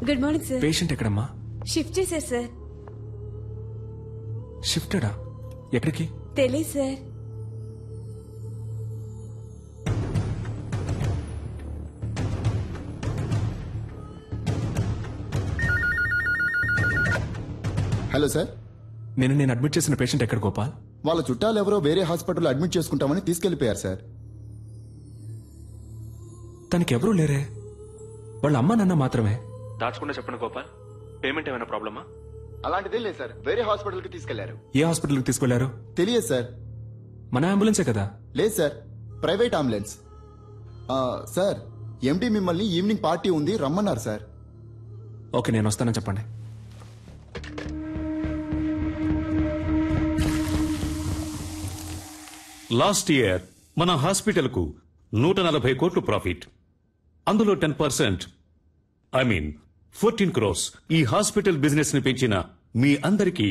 Good morning sir. పేషెంట్ ఎక్కడమ్మా? షిఫ్ట్ చేశారు సార్. షిఫ్టెడా? ఎక్కడికి? తెలీదు సార్. హలో సార్, నేను అడ్మిట్ చేసిన పేషెంట్ ఎక్కడ గోపాల్? వాళ్ళ చుట్టాలు ఎవరో వేరే హాస్పిటల్లో అడ్మిట్ చేసుకుంటామని తీసుకెళ్లిపోయారు సార్. తనకెవరూ లేరే, వాళ్ళ అమ్మ నాన్న మాత్రమే. దాచకుండా చెప్పండి గోపాల్, పేమెంట్ ఏమైనా ప్రాబ్లమా? అలాంటిదే లేదు సార్, వేరే హాస్పిటల్ కి తీసుకెళ్లారు. ఏ హాస్పిటల్కి తీసుకెళ్లారు? తెలియదు సార్. మన అంబులెన్సే కదా? లేదు సార్, ప్రైవేట్ అంబులెన్స్. సార్, ఎండి మిమ్మల్ని ఈవినింగ్ పార్టీ ఉంది రమ్మన్నారు సార్. ఓకే, నేను వస్తానని చెప్పండి. లాస్ట్ ఇయర్ మన హాస్పిటల్ కు 140 కోట్లు ప్రాఫిట్. అందులో 10%, ఐ మీన్ 14 crores ఈ హాస్పిటల్ బిజినెస్ ని పెంచిన మీ అందరికీ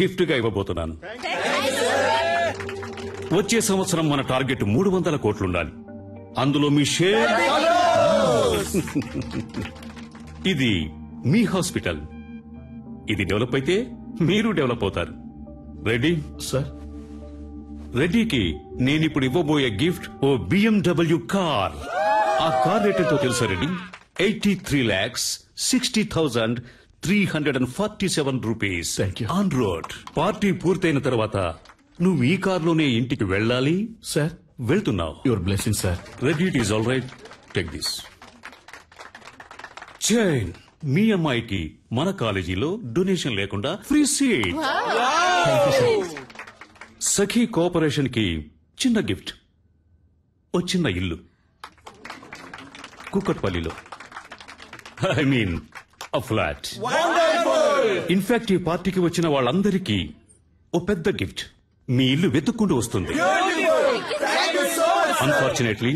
గిఫ్ట్ గా ఇవ్వబోతున్నాను. వచ్చే సంవత్సరం మన టార్గెట్ 300 కోట్లుండాలి. అందులో మీ షేర్. ఇది మీ హాస్పిటల్. ఇది డెవలప్ అయితే మీరు డెవలప్ అవుతారు. Ready sir? రెడ్డికి నేనిప్పుడు ఇవ్వబోయే గిఫ్ట్ ఓ BMW కార్. ఆ కార్ రేట్ ఎంతో తెలుసా Reddy? 83,60,347 rupees on road. Party పూర్తయిన తర్వాత నువ్వు ఈ కార్లోనే ఇంటికి వెళ్ళాలి. సార్, వెళ్తున్నావు. Your blessing sir. Reddy, it is all right, take this chain. మీ అమ్మాయికి మన కాలేజీలో డొనేషన్ లేకుండా ఫ్రీ సీట్. సఖీ కోఆపరేషన్ కి చిన్న గిఫ్ట్, ఓ చిన్న ఇల్లు కుక్కట్పల్లిలో. I mean a flat. In fact ఈ పార్టీకి వచ్చిన వాళ్ళందరికీ ఓ పెద్ద గిఫ్ట్. మీ ఇల్లు వెతుక్కుంటూ వస్తుంది. అన్ఫార్చునేట్లీ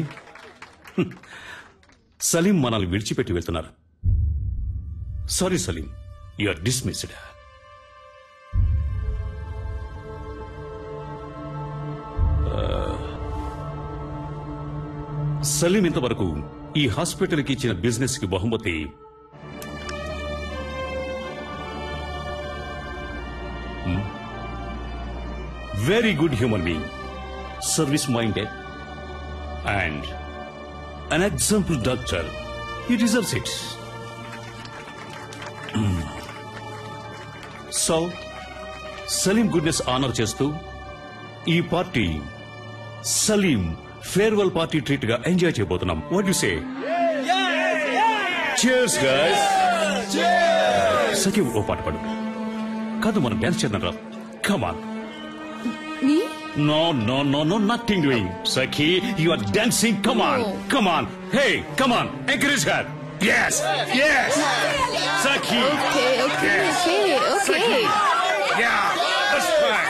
సలీం మనల్ని విడిచిపెట్టి వెళ్తున్నారు. Sorry Salim, you are dismissed. Salim ఇంతవరకు ఈ హాస్పిటల్ కి ఇచ్చిన బిజినెస్ కి బహుమతి very good human being, service minded and an example doctor. He deserves it. So Salim goodness honour చేస్తూ ఈ party Salim farewell party treat గా ఎంజాయ్ చేయబోతున్నాం. What you say? Cheers guys. Sakhi ఓ పాట పాడు. కాదు, మనం డాన్స్ చేద్దాం రా. Come on. No, nothing doing. Sakhi, you are dancing. Come on, come on. Hey, come on, encourage her. Yes. Sakhi. Okay. Sakhi. Yeah, that's fine.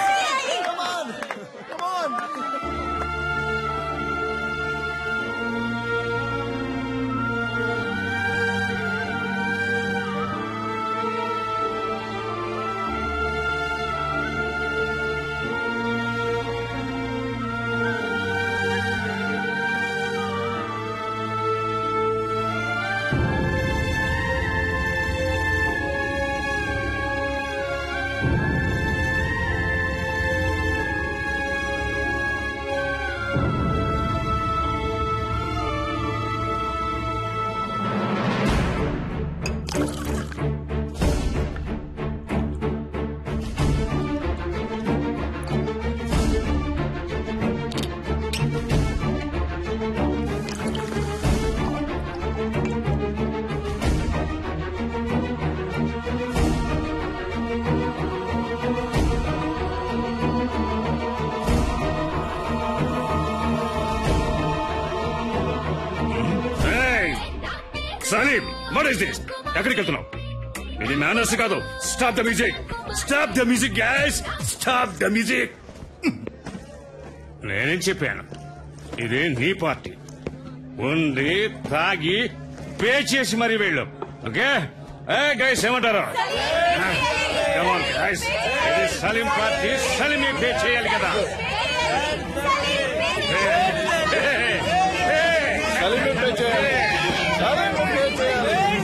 What is this? ఎక్కడికి వెళ్తున్నావు? ఇది మేనర్స్ కాదు. Stop the music, stop the music gas, stop the music. నేనేం చెప్పాను? ఇది నీ పార్టీ. ఉంది, తాగి పే చేసి మరీ వెళ్ళు. ఓకే గైస్, ఏమంటారు? గైస్, ఇది సలీం పార్టీ. సలీమే పే చేయాలి కదా. సలీమే పే చేయాలి. సలీమే పే చేయాలి.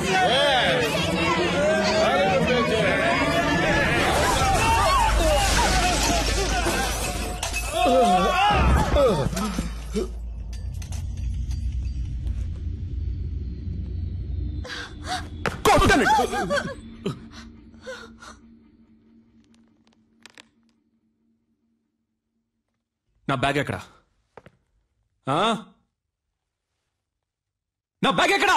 నా బ్యాగ్ ఎక్కడా? నా బ్యాగ్ ఎక్కడా?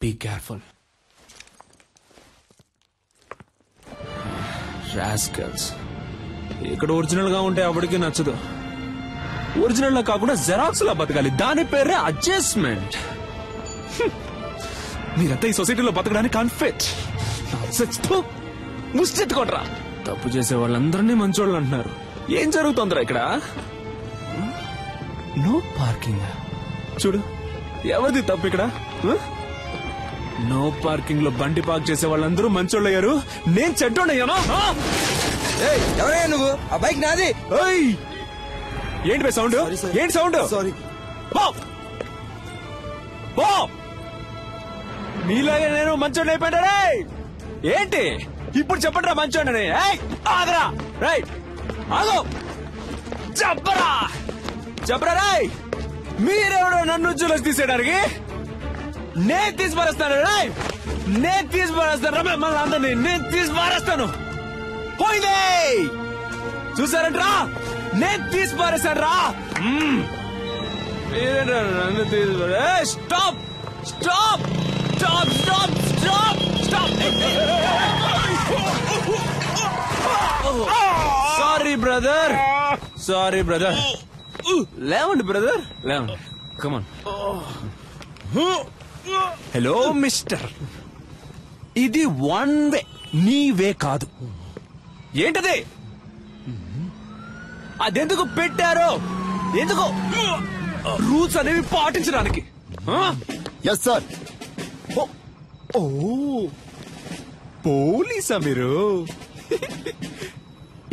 Be careful. రాస్కల్స్. ఇక్కడ ఒరిజినల్ గా ఉంటే అప్పటికి నచ్చదు. ఒరిజినల్ లా కాకుండా జెరాక్స్ లా బతకాలి. దాని పేరే అడ్జస్ట్మెంట్. మీరంతా ఈ సొసైటీలో బతకడానికి అన్ఫిట్. ముష్టెత్తుకోండ్రా. తప్పు చేసే వాళ్ళందరినీ మంచోళ్ళు అంటున్నారు. ఏం జరుగుతుందిరా ఇక్కడ? No parking. చూడు, ఎవరిది తప్పు ఇక్కడ? నో పార్కింగ్ లో బండి పార్క్ చేసే వాళ్ళందరూ మంచోళ్ళు అయ్యారు. నేను చెడ్డోడయ్యానా? ఎవరయ్యా నువ్వు? ఆ బైక్ నాది. ఏంటి సౌండ్? ఏంటి సౌండ్? సారీ. మీలాగే నేను మంచోడిని అయిపోయాడా? ఏంటి ఇప్పుడు చెప్పండి రా మంచోడని. ఆగరా, రైట్ ఆగో, చెప్పరా చెప్పరా రాయ్. మీరెవడో నన్ను జూలస్ తీసేయడానికి? నేను తీసి పారేస్తాను రాయ్. నేను తీసి పారేస్తాను రమ్య, మళ్ళీ అందరినీ నేను తీసి పారేస్తాను. పోయిందే చూసారంట్రా, నేను తీసి పారేశాను రా. మీరేంట్రా నన్ను తీసి పారే? Stop stop stop stop stop stop. Sorry brother, sorry brother. లేవండి బ్రదర్, లేవండి. కమాన్. హలో మిస్టర్, ఇది వన్ వే, నీ వే కాదు. ఏంటది? అదెందుకు పెట్టారో? ఎందుకు? రూల్స్ అనేవి పాటించడానికి. Yes sir. ఓ పోలీసా మీరు?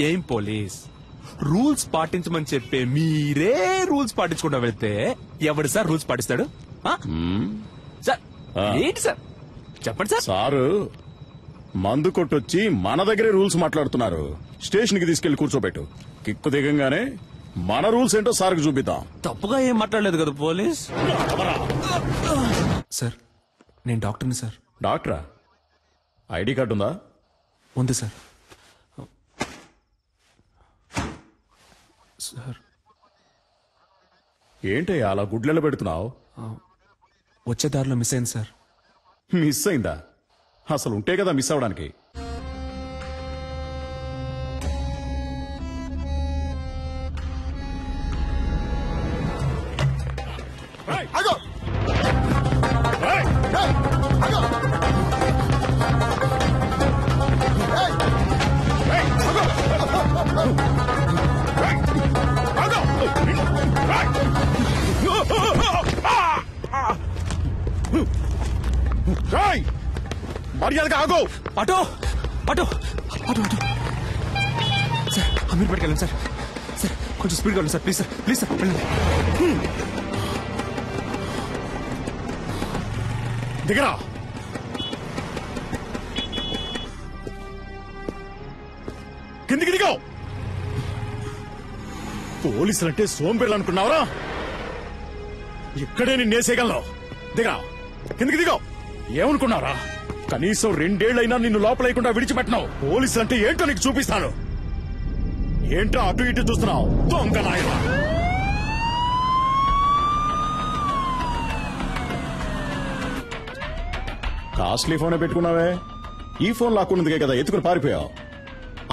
ఏం పోలీస్? రూల్స్ పాటించమని చెప్పే మీరే రూల్స్ పాటించకుండా వెళ్తే ఎవడు సార్ రూల్స్ పాటిస్తాడు? సార్ ఏంటి సార్ చెప్పండి సార్. సారు మందు కొట్టొచ్చి మన దగ్గరే రూల్స్ మాట్లాడుతున్నారు. స్టేషన్ కి తీసుకెళ్లి కూర్చోబెట్టు. కిక్కు దిగంగానే మన రూల్స్ ఏంటో సార్కి చూపిద్దాం. తప్పుగా ఏం మాట్లాడలేదు కదా పోలీస్. సార్ నేను డాక్టర్ని సార్. డాక్టరా? ఐడి కార్డు ఉందా? ఉంది సార్. సార్ ఏంటయ్యా అలా గుడ్లెళ్ళ పెడుతున్నావు? వచ్చే దారిలో మిస్ అయింది సార్. మిస్ అయిందా? అసలు ఉంటే కదా మిస్ అవడానికి. మర్యాదగా ఆగో. Auto auto auto auto sir, Amir పట్టుకెళ్ళండి సార్. సార్ కొంచెం స్పీడ్గా వెళ్ళండి సార్, ప్లీజ్ సార్, ప్లీజ్ సార్ వెళ్ళండి. దిగరా. కిందికి దిగో. పోలీసులంటే సోంబేర్లు అనుకున్నావరా? ఇక్కడే నేను నేసేయగలను. దిగా, కిందికి దిగో. ఏమనుకున్నారా? కనీసం 2 ఏళ్లైనా నిన్ను లోపలేయకుండా విడిచిపెట్టినావు. పోలీసులంటే ఏంటో నీకు చూపిస్తాను. ఏంటో అటు ఇటు చూస్తున్నావు? దొంగ నాయనా. కాస్ట్లీ ఫోనే పెట్టుకున్నావే. ఈ ఫోన్ లాక్కున్నందుకే కదా ఎత్తుకుని పారిపోయావు.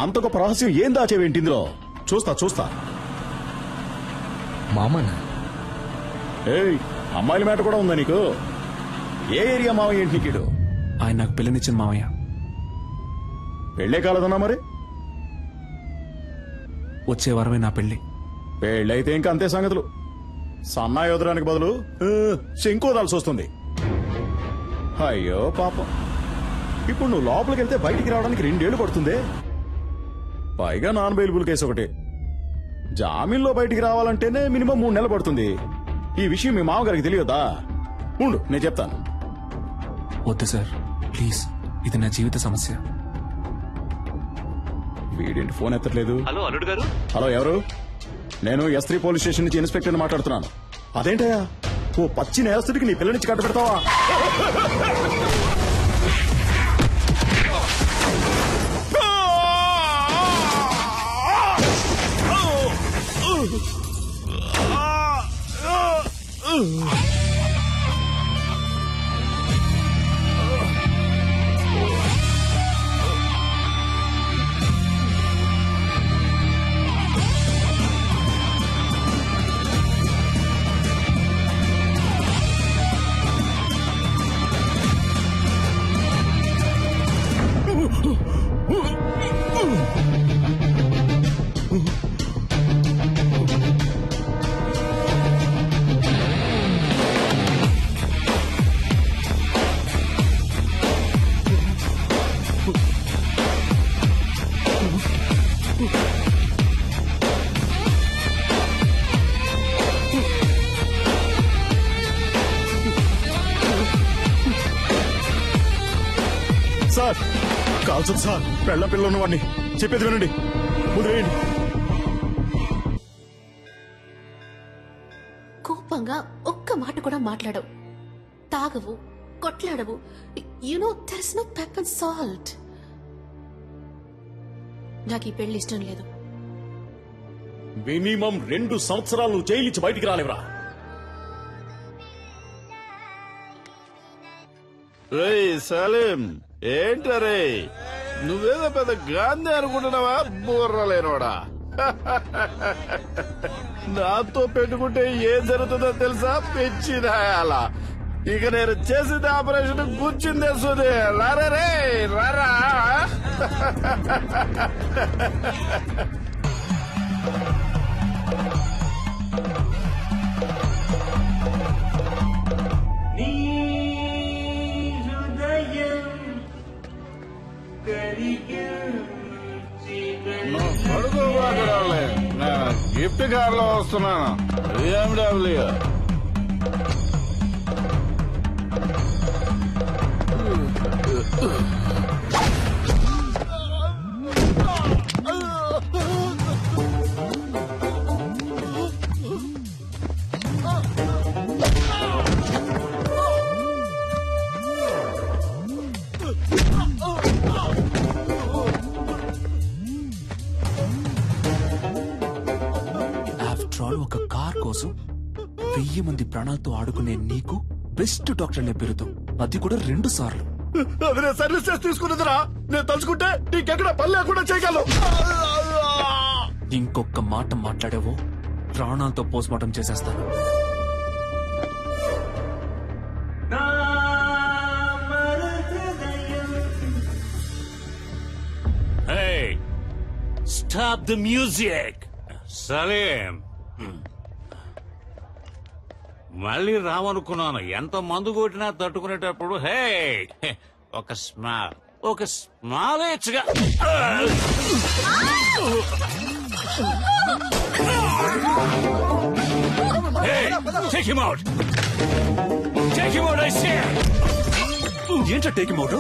అంత గొప్ప రహస్యం ఏం దాచేవేంటి ఇందులో? చూస్తా మామనా? ఏయ్, అమ్మాయిల మాట కూడా ఉందా నీకు? ఏ ఏరియా మావయ్య ఏంటి నీకు? ఆయన నాకు పిల్లనిచ్చిన మావయ్య. పెళ్ళే కాలేదన్నా మరి? వచ్చే వారమే నా పెళ్లి. పెళ్ళైతే ఇంకా అంతే సంగతులు. సన్నాయి వదలడానికి బదులు శంకు వదాల్సి వస్తుంది. అయ్యో పాపం. ఇప్పుడు నువ్వు లోపలికి వెళ్తే బయటికి రావడానికి 2 ఏళ్లు పడుతుంది. పైగా నాన్ బెయిలబుల్ కేసు ఒకటి. జామీన్లో బయటికి రావాలంటేనే మినిమం 3 నెలలు పడుతుంది. ఈ విషయం మీ మామగారికి తెలియదా? ఉండు, నేను చెప్తాను. వద్దు సార్, ప్లీజ్. ఇది నా జీవిత సమస్య. వీడేంటి ఫోన్ ఎత్తట్లేదు? హలో అల్లుడు గారు. హలో, ఎవరు? నేను S3 పోలీస్ స్టేషన్ నుంచి ఇన్స్పెక్టర్ మాట్లాడుతున్నాను. అదేంటయ్యా, ఓ పచ్చి నేరస్తుడికి నీ పిల్లనిచ్చి కట్ట పెడతావా? సార్, కాల్చదు సార్. పెళ్ళ పిల్ల ఉన్నవాడిని. చెప్పేది వినండి, వదిలేయండి. కోపంగా ఒక్క మాట కూడా మాట్లాడవు, తాగవు, కొట్లాడవు. You know there is no pepper and salt. నాకు ఈ పెళ్లి ఇష్టం లేదు. మినిమం 2 సంవత్సరాలు నువ్వు జైలు నుంచి బయటికి రాలేవరా? సలీం, ఏంటరే నువ్వేదో పెద్ద గాంధీ అనుకుంటున్నావా? బుర్రలేనోడా. నాతో పెట్టుకుంటే ఏం జరుగుతుందో తెలుసా? పిచ్చిదాయాల. ఇక నేను చేసింది ఆపరేషన్ కూర్చుని తెలుస్తుంది. రారే రారా. పడుకోబాకరాలే, నేను గిఫ్ట్ కార్లో వస్తున్నాను. BMW. ఒక కార్ కోసం 1000 మంది ప్రాణాలతో ఆడుకునే నీకు బెస్ట్ డాక్టర్ అనే పేరుతో, అది కూడా 2 సార్లు. అది నేను సర్వీస్ చేసి తీసుకున్నదిరా. నేను తలుచుకుంటే నీకెక్కడ పని లేకుండా చేయగలను. ఇంకొక మాట మాట్లాడేవో ప్రాణాలతో పోస్ట్మార్టం చేసేస్తాను. Stop the music, Salim. మళ్ళీ రావనుకున్నాను. ఎంత మందు కొట్టినా తట్టుకునేటప్పుడు హే ఒక స్మాల్ ఇచ్చగా. ఏంటో టేక్ హిమ్ అవుట్?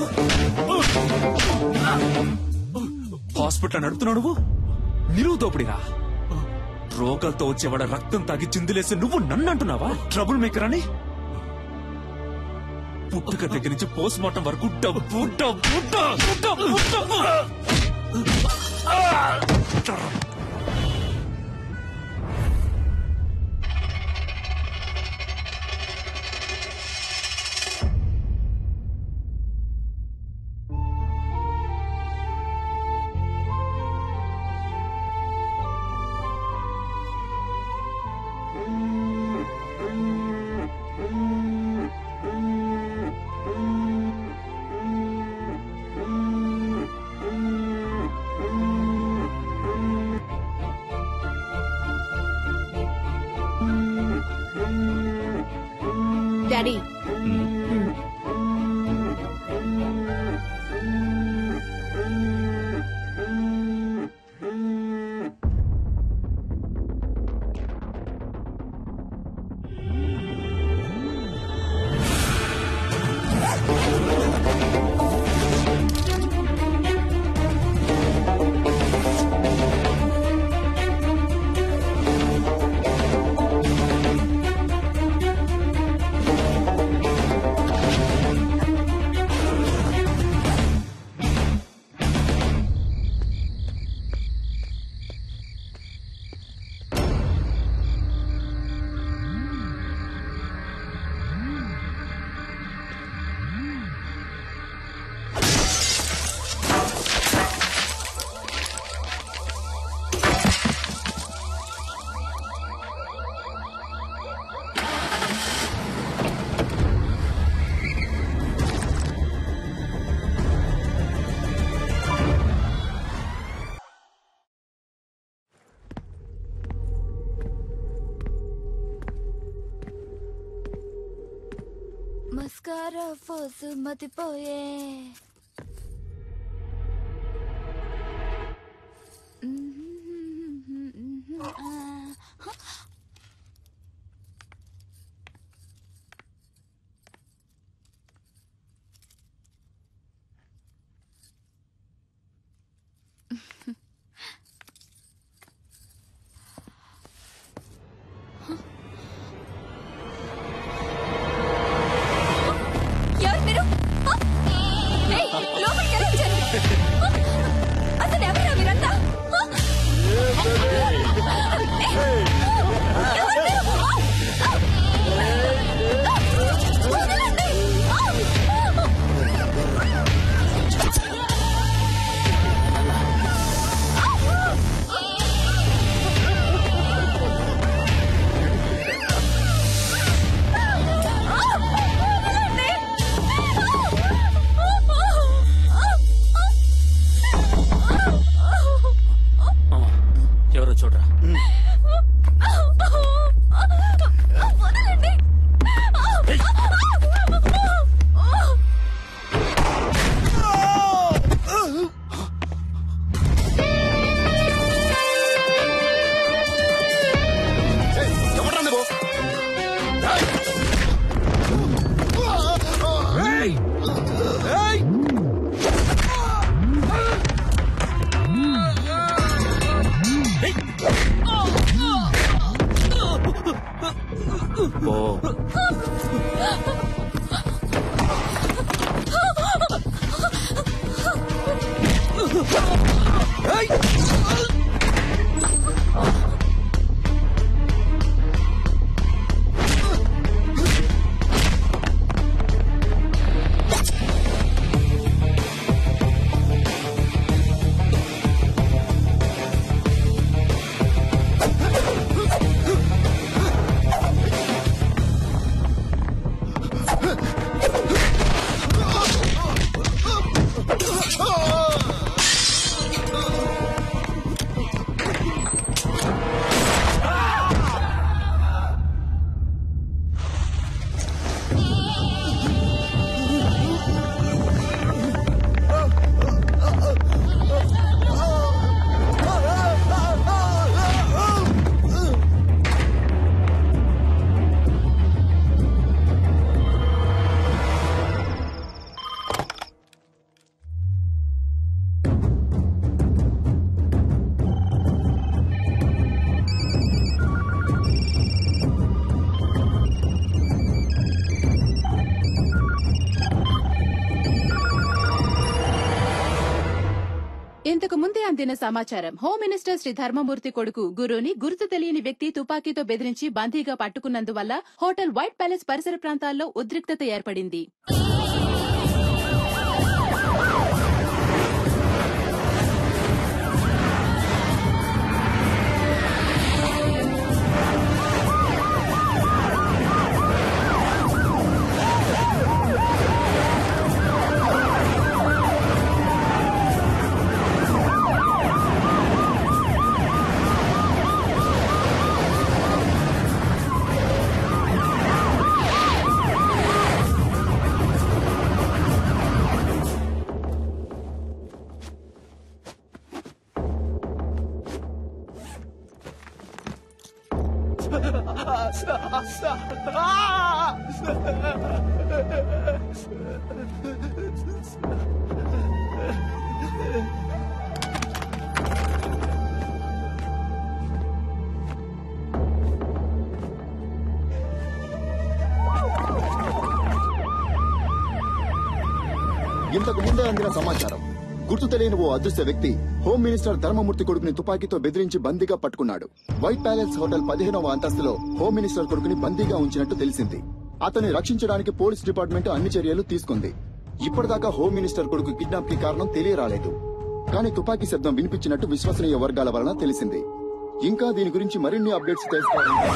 హాస్పిటల్ నడుపుతున్నావు నువ్వు? నిలువు దోపిడిరా. రోగాలతో వచ్చేవాడ రక్తం తాగి చిందులేసి నువ్వు నన్ను అంటున్నావా ట్రబుల్ మేకర్ అని? పుట్టుక దగ్గర నుంచి పోస్ట్ మార్టం వరకు డబ్బు డబ్బు డబ్బు డబ్బు. డాడీ. మస్కారా ఫోసు మతిపోయే అసలు ఎవరు మీరంతా? ఎవరో చూడరా. ఇంతకు ముందే అందిన సమాచారం. హోమ్ మినిస్టర్ శ్రీ ధర్మమూర్తి కొడుకు గురుని గుర్తు తెలియని వ్యక్తి తుపాకీతో బెదిరించి బందీగా పట్టుకున్నందువల్ల హోటల్ వైట్ ప్యాలెస్ పరిసర ప్రాంతాల్లో ఉద్రిక్తత ఏర్పడింది. ఇంతకు ముందే అందిన సమాచారం. గుర్తు తెలియని ఓ అదృశ్య వ్యక్తి హోమ్ మినిస్టర్ ధర్మమూర్తి కొడుకుని తుపాకీతో బెదిరించి బందీగా పట్టుకున్నాడు. వైట్ ప్యాలెస్ హోటల్ 15వ అంతస్తులో హోమ్ మినిస్టర్ కొడుకుని బందీగా ఉంచినట్టు తెలిసింది. అతన్ని రక్షించడానికి పోలీస్ డిపార్ట్మెంట్ అన్ని చర్యలు తీసుకుంది. ఇప్పటిదాకా హోమ్ మినిస్టర్ కొడుకు కిడ్నాప్ కి కారణం తెలియరాలేదు. కానీ తుపాకీ శబ్దం వినిపించినట్టు విశ్వసనీయ వర్గాల వలన తెలిసింది. ఇంకా దీని గురించి మరిన్ని అప్డేట్స్ తెలుసుకోవాలంటే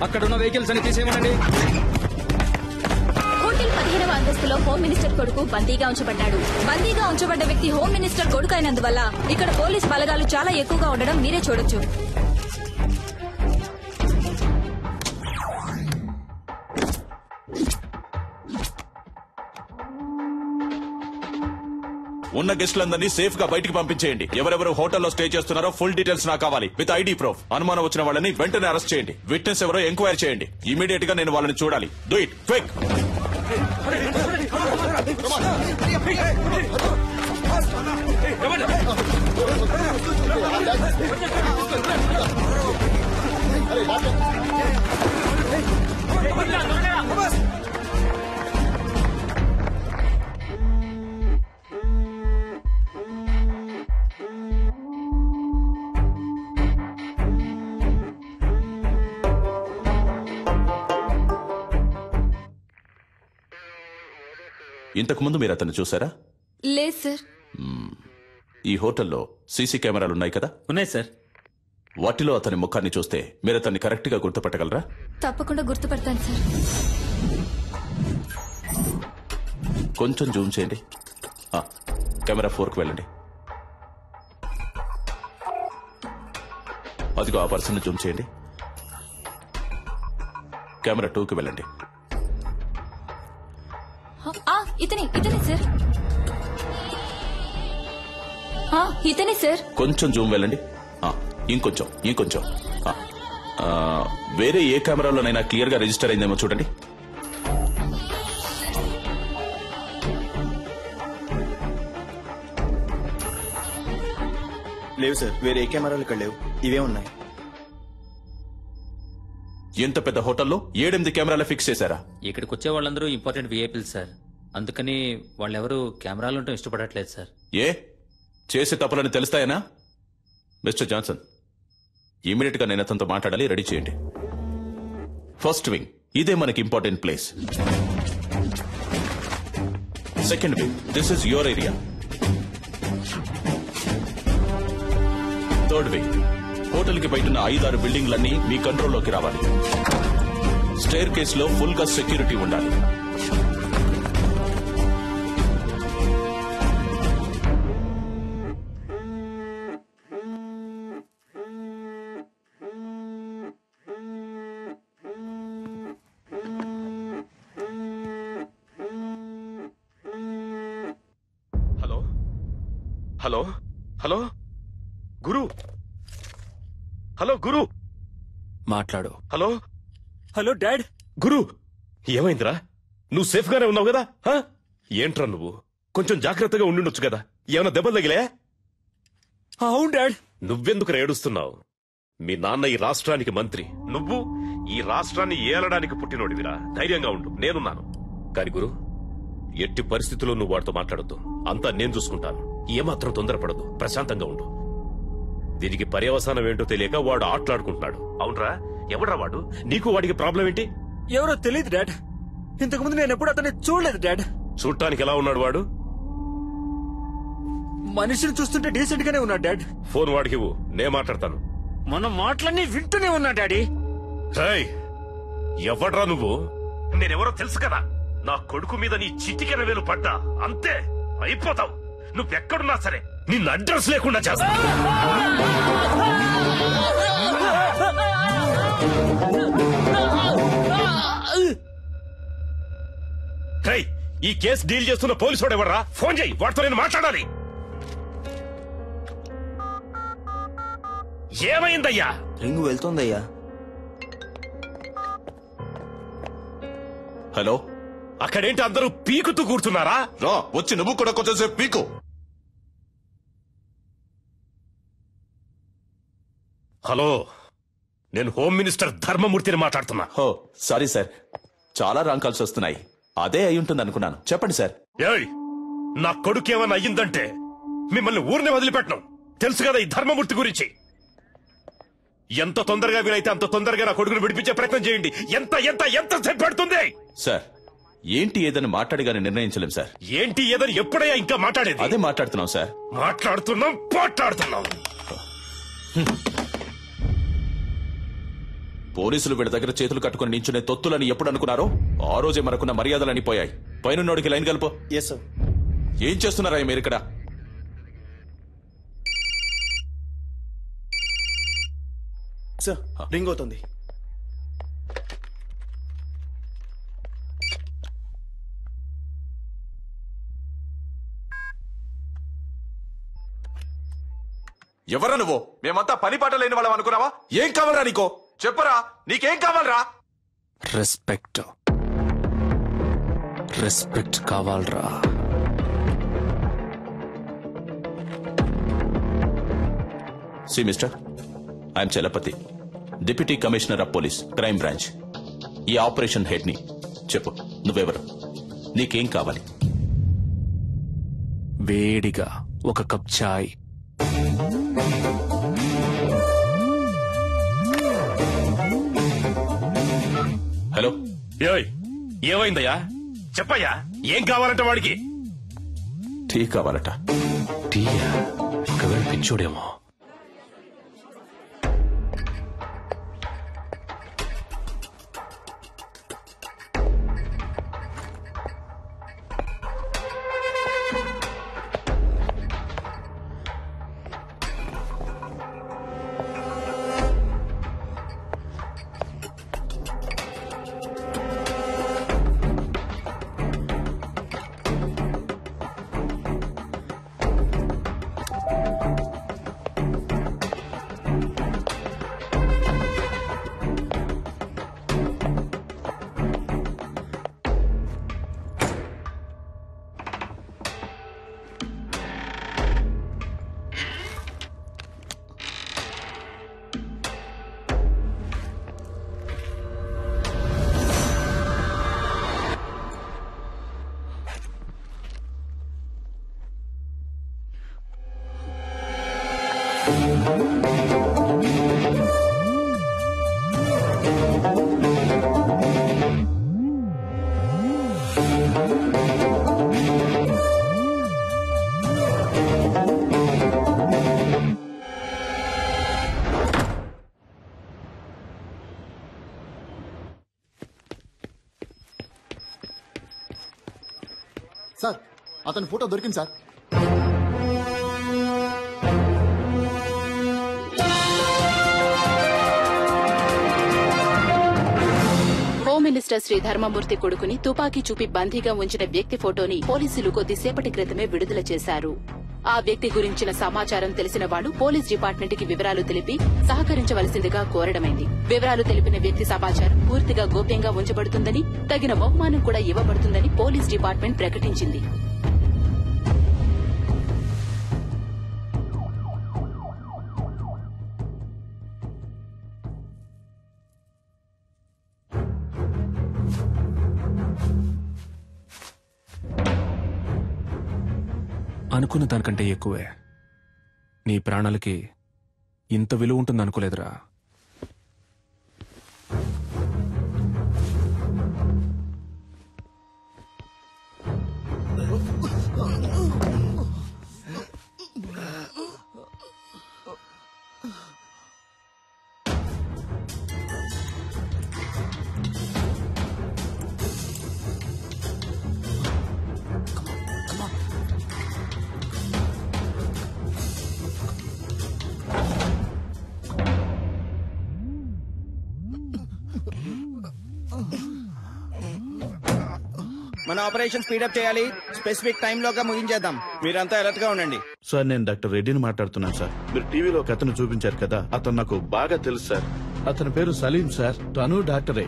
అక్కడున్న వెహికల్స్ అని తీసేయమనండి. హోటల్ 15వ అంతస్తులో హోమ్ మినిస్టర్ కొడుకు బందీగా ఉంచబడ్డాడు. బందీగా ఉంచబడ్డ వ్యక్తి హోమ్ మినిస్టర్ కొడుకు అయినందువల్ల ఇక్కడ పోలీస్ బలగాలు చాలా ఎక్కువగా ఉండడం మీరే చూడొచ్చు. ఉన్న గెస్టులందరినీ సేఫ్ గా బయటికి పంపించేయండి. ఎవరెవరు హోటల్లో స్టే చేస్తున్నారో ఫుల్ డీటెయిల్స్ నాకు కావాలి విత్ ఐడి ప్రూఫ్. అనుమానం వచ్చిన వాళ్ళని వెంటనే అరెస్ట్ చేయండి. విట్నెస్ ఎవరో ఎంక్వైరీ చేయండి. ఇమీడియట్ గా నేను వాళ్ళని చూడాలి. Do it quick. ఇంతకు ముందు మీరు అతన్ని చూసారా? లేదు సార్. ఈ హోటల్లో సీసీ కెమెరాలున్నాయి కదా? ఉన్నాయి సార్. వాటిలో అతని ముఖాన్ని చూస్తే మీరు అతన్ని కరెక్ట్ గా గుర్తుపట్టగలరా? తప్పకుండా గుర్తుపడతాను సార్. కొంచెం జూమ్ చేయండి. కెమెరా 4కి వెళ్ళండి. అదిగో ఆ పర్సన్ జూమ్ చేయండి. కెమెరా 2కి వెళ్ళండి. ఇతనే సార్. ఇతనే సార్. కొంచెం జూమ్ వెళ్ళండి. ఇంకొంచెం వేరే ఏ కెమెరాలోనైనా క్లియర్ గా రిజిస్టర్ అయిందేమో చూడండి. లేవు సార్, వేరే ఏ కెమెరాలు ఇక్కడ లేవు. ఇవే ఉన్నాయి. ఎంత పెద్ద హోటల్లో 7-8 కెమెరాలు ఫిక్స్ చేశారా? ఇక్కడికి వచ్చే వాళ్ళందరూ ఇంపార్టెంట్ విఐపీలు సార్. అందుకని వాళ్ళెవరూ కెమెరాలు ఉండటం ఇష్టపడట్లేదు సార్. ఏ చేసే తప్పులని తెలుస్తాయనా? మిస్టర్ జాన్సన్, ఇమీడియట్ గా నేను అతనితో మాట్లాడాలి. రెడీ చేయండి. ఫస్ట్ వింగ్, ఇదే మనకి important place. Second wing, this is your area. Third wing, hotel కి బయట 5-6 బిల్డింగ్లన్నీ మీ కంట్రోల్లోకి రావాలి. స్టేర్ కేస్ లో ఫుల్ గా సెక్యూరిటీ ఉండాలి. హలో హలో గురు, హలో గురు, మాట్లాడు. Hello hello dad. గురు, ఏమైందిరా? నువ్వు సేఫ్ గానే ఉన్నావు కదా? ఏంట్రా నువ్వు? కొంచెం జాగ్రత్తగా ఉండుండొచ్చు కదా. ఏమైనా దెబ్బలు తగిలే? అవును డాడ్. నువ్వెందుకు ఏడుస్తున్నావు? మీ నాన్న ఈ రాష్ట్రానికి మంత్రి, నువ్వు ఈ రాష్ట్రాన్ని ఏలడానికి పుట్టినోడివిరా. ధైర్యంగా ఉండు, నేనున్నాను. కాని గురు, ఎట్టి పరిస్థితుల్లో నువ్వు వాడితో మాట్లాడొద్దు. అంతా నేను చూసుకుంటాను. ఏమాత్రం తొందరపడదు, ప్రశాంతంగా ఉండు. దీనికి పర్యవసానం ఏంటో తెలియక వాడు ఆటలాడుకుంటున్నాడు. అవునరా? ఎవడ్రా వాడు? నీకు వాడికి ప్రాబ్లం ఏంటి? ఎవరో తెలియదు డాడ్. ఇంతకుముందు నేను ఎప్పుడు అతన్ని చూడలేదు డాడ్. చూడటానికి ఎలా ఉన్నాడు వాడు? మనిషిని చూస్తుంటే డీసెంట్ గానే ఉన్నాడు డాడ్. ఫోన్ వాడికి ఇవ్వు, నే మాట్లాడతాను. మన మాటలన్నీ వింటూనే ఉన్నా డాడీ. ఎవడ్రా నువ్వు? నేనెవరో తెలుసు కదా. నా కొడుకు మీద నీ చిటికెన వేలు పడ్డా అంతే, అయిపోతావు. నువ్వెక్కడున్నా సరే నిన్ను అడ్రస్ లేకుండా చేస్తా. ఈ కేసు డీల్ చేస్తున్న పోలీసు వాడు ఎవర్రా? ఫోన్ చేయి, వాడితో నేను మాట్లాడాలి. ఏమైందయ్యా? రింగు వెళ్తుందయ్యా. హలో, అక్కడేంటి అందరూ పీకుతూ కూర్చున్నారా? రా వచ్చి నువ్వు కూడా కొంచెంసేపు పీకు. హలో, నేను హోమ్ మినిస్టర్ ధర్మమూర్తిని మాట్లాడుతున్నా. హో సారీ సార్, చాలా రాంగ్ కాల్స్ వస్తున్నాయి. అదే అయి ఉంటుంది అనుకున్నాను. చెప్పండి సార్. ఏయ్, నా కొడుకు ఏమన్నా అయ్యిందంటే మిమ్మల్ని ఊరిని వదిలిపెట్టను. తెలుసు కదా ఈ ధర్మమూర్తి గురించి. ఎంత తొందరగా వీలైతే అంత తొందరగా నా కొడుకును విడిపించే ప్రయత్నం చేయండి. ఎంత ఎంత ఎంత సేపు పడుతుంది? సార్, ఏంటి ఏదని మాట్లాడిగానే నిర్ణయించలేం సార్. ఏంటి ఏదని ఎప్పుడయ్యా ఇంకా మాట్లాడేది? అదే మాట్లాడుతున్నాం సార్. మాట్లాడుతున్నాం. పోలీసులు వీళ్ళ దగ్గర చేతులు కట్టుకుని నించునే తొత్తులని ఎప్పుడు అనుకున్నారో ఆ రోజే మనకున్న మర్యాదలని పోయాయి. పైనున్నోడికి లైన్ కలుపు. ఏం చేస్తున్నారా మీరు ఇక్కడ? సార్, రింగ్ అవుతుంది. ఎవరా నువ్వు? మేమంతా పని పాట లేని వాళ్ళం అనుకున్నావా? ఏం కావాలరా నీకో? చెప్పరా, నీకేం కావాలరా? రెస్పెక్ట్ కావాలరా. See mister, I'm Chalapathi, deputy commissioner of police, crime branch. ఈ ఆపరేషన్ హెడ్ ని. చెప్పు, నువ్వెవరు? నీకేం కావాలి? వేడిగా ఒక కప్ చాయ్. హలో, ఏమైందయ్యా? చెప్పయ్యా, ఏం కావాలంట వాడికి? టీ కావాలట. టీయా? ఒకవేళ పిచ్చోడేమో. సార్, అతని ఫోటో దొరికింది సార్. హోమ్ మినిస్టర్ శ్రీ ధర్మమూర్తి కొడుకుని తుపాకీ చూపి బందీగా ఉంచిన వ్యక్తి ఫోటోని పోలీసులు కొద్దిసేపటి క్రితమే విడుదల చేశారు. ఆ వ్యక్తి గురించిన సమాచారం తెలిసిన వాళ్లు పోలీస్ డిపార్ట్మెంట్ కి వివరాలు తెలిపి సహకరించవలసిందిగా కోరడమైంది. వివరాలు తెలిపిన వ్యక్తి సమాచారం పూర్తిగా గోప్యంగా ఉంచబడుతుందని, తగిన బహుమానం కూడా ఇవ్వబడుతుందని పోలీస్ డిపార్ట్మెంట్ ప్రకటించింది. అనుకున్న దానికంటే ఎక్కువే. నీ ప్రాణాలకి ఇంత విలువ ఉంటుందనుకోలేదురా. మన ఆపరేషన్ స్పీడప్ చేయాలి. స్పెసిఫిక్ టైం లోగా ముగించేద్దాం. మీరంతా అలర్ట్ గా ఉండండి. సార్ నేను డాక్టర్ రెడ్డిని మాట్లాడుతున్నాను సార్. మీరు టీవీలో ఒక అతను చూపించారు కదా, అతను నాకు బాగా తెలుసు సార్. అతని పేరు సలీం సార్. తను డాక్టరే.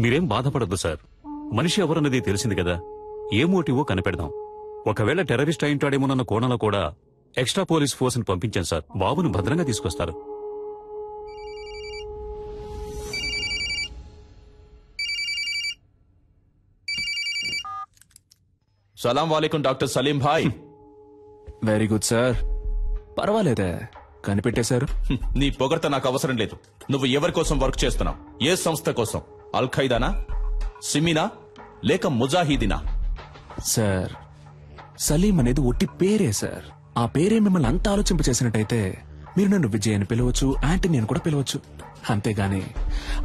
మీరేం బాధపడద్దు సార్. మనిషి ఎవరన్నది తెలిసింది కదా, ఏ మోటివో కనిపెడదాం. ఒకవేళ టెర్రరిస్ట్ అయింటాడేమోనన్న కోణంలో కూడా ఎక్స్ట్రా పోలీస్ ఫోర్స్ ని పంపించాను సార్. బాబును భద్రంగా తీసుకొస్తారు. సలాం వాలేకుం డాక్టర్ సలీం భాయ్. Very good sir. పర్వాలేదే, కనిపెట్టేశారు. నీ పొగడ్త నాకు అవసరం లేదు. నువ్వు ఎవరి కోసం వర్క్ చేస్తున్నావు? ఏ సంస్థ కోసం? అల్ ఖైదానా, సిమినా, లేక ముజాహిదీనా? సార్, సలీం అనేది ఒట్టి పేరే సార్. ఆ పేరే మిమ్మల్ని అంత ఆలోచింపచేసినట్టయితే మీరు నన్ను విజయ్ అని పిలవచ్చు, యాంటనీ అని కూడా పిలవచ్చు. అంతేగాని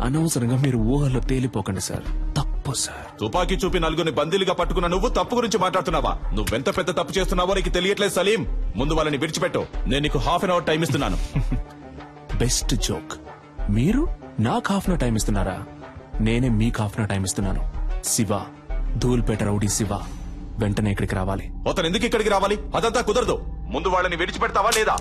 అనవసరంగా మీరు ఊహల్లో తేలిపోకండి సార్. తప్పు సార్. తుపాకీ చూపి నలుగురిని బందీలుగా పట్టుకున్న నువ్వు తప్పు గురించి మాట్లాడుతున్నావా? నువ్వెంత పెద్ద తప్పు చేస్తున్నావో నీకు తెలియట్లేదు సలీం. ముందు వాళ్ళని విడిచిపెట్టు. నేను నీకు హాఫ్ అన్ అవర్ టైం ఇస్తున్నాను. Best joke. మీరు నాకు హాఫ్ అన్ అవర్ టైం ఇస్తున్నారా? నేనే మీకు హాఫ్ అన్ అవర్ టైం ఇస్తున్నాను. శివ, ధూల్పేట రౌడీ శివ వెంటనే ఇక్కడికి రావాలి. అతను ఎందుకు ఇక్కడికి రావాలి? అదంతా కుదరదు. ముందు వాళ్ళని విడిచిపెడతావా లేదా?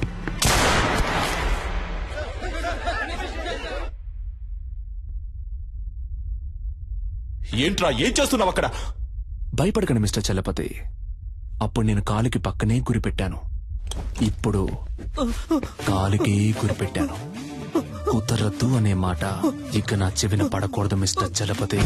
ఏంట్రా, ఏం చేస్తున్నావు అక్కడ? భయపడకండి మిస్టర్ చలపతి. అప్పుడు నేను కాలుకి పక్కనే గురిపెట్టాను. ఇప్పుడు కాలుకి గురిపెట్టాను. కుదరద్దు అనే మాట ఇక నా చెవిన పడకూడదు మిస్టర్ చలపతి.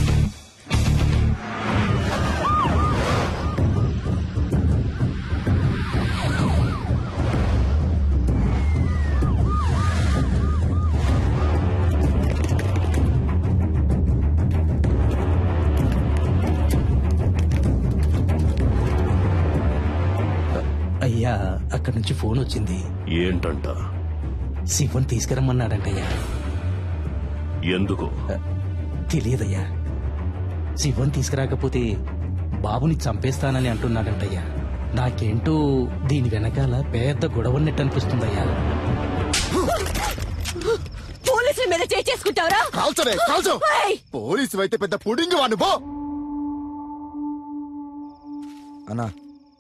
అయ్యా, అక్కడి నుంచి ఫోన్ వచ్చింది. ఏంటంట? శివన్ తీసుకురమ్మన్నాడంటయ్యా. ఎందుకు తెలియదయ్యా. శివన్ తీసుకురాకపోతే బాబుని చంపేస్తానని అంటున్నాడంటయ్యా. నాకేంటో దీని వెనకాల పెద్ద గొడవన్నట్టు అనిపిస్తుందయ్యా. పోలీసుల మీద చేసుకుంటావరా? కాల్చవే, కాల్చు. పోలీసు అయితే పెద్ద పుడింగి వాడు. అన్నా,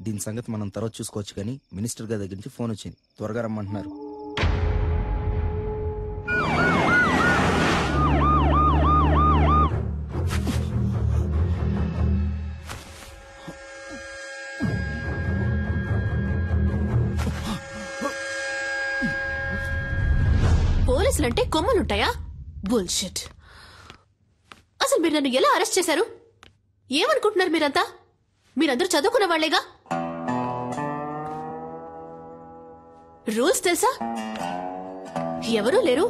దీని సంగతి మనం తర్వాత చూసుకోవచ్చు, కానీ మినిస్టర్ గారి దగ్గర నుంచి ఫోన్ వచ్చింది. త్వరగా రమ్మంటున్నారు. పోలీసులంటే కొమ్మలుంటాయా? బుల్షిట్. అసలు మీరు నన్ను ఎలా అరెస్ట్ చేశారు? ఏమనుకుంటున్నారు మీరంతా? మీరందరూ చదువుకున్న వాళ్లేగా. రూల్స్ తెలుసా? ఎవరూ లేరు,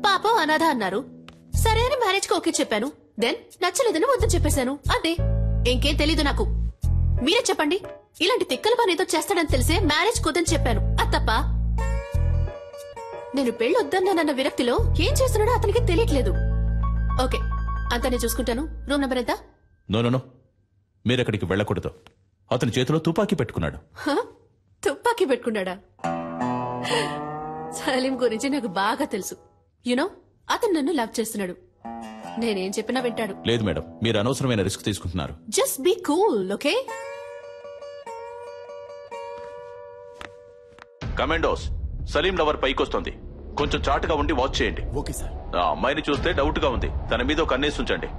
పాపం అనాథ అన్నారు. సరే అని మ్యారేజ్ కి ఓకే చెప్పాను. దెన్ నచ్చలేదని వద్దని చెప్పేశాను. అదే, ఇంకేం తెలీదు నాకు. మీరే చెప్పండి. ఇలాంటి తిక్కల పని ఏదో చేస్తాడని తెలిసే మ్యారేజ్ కుదని చెప్పాను. అది తప్ప? నేను పెళ్ళొద్దన్నానన్న విరక్తిలో ఏం చేస్తున్నాడో అతనికి తెలియట్లేదు. ఓకే, అంతా నేను చూసుకుంటాను. రూమ్ నెంబర్ ఎంత? నో, మీరెక్కడికి వెళ్ళకూడదు. అతని చేతిలో తుపాకీ పెట్టుకున్నాడు. తుపాకీ పెట్టుకున్నాడా? సలీం గురించి నాకు బాగా తెలుసు. యునో, అతను నన్ను లవ్ చేస్తున్నాడు. నేనేం చెప్పినా వింటాడు. లేదు మేడం, మీరు అనవసరమైన రిస్క్ తీసుకుంటున్నారు. Just be cool, okay? Commandos, Salim lover పైకొస్తుంది. కొంచెం చాటుగా ఉండి వాచ్ చేయండి. Okay sir. ఆ అమ్మాయిని చూస్తే డౌట్ గా ఉంది. తన మీద ఒక కన్నేసి ఉంచండి.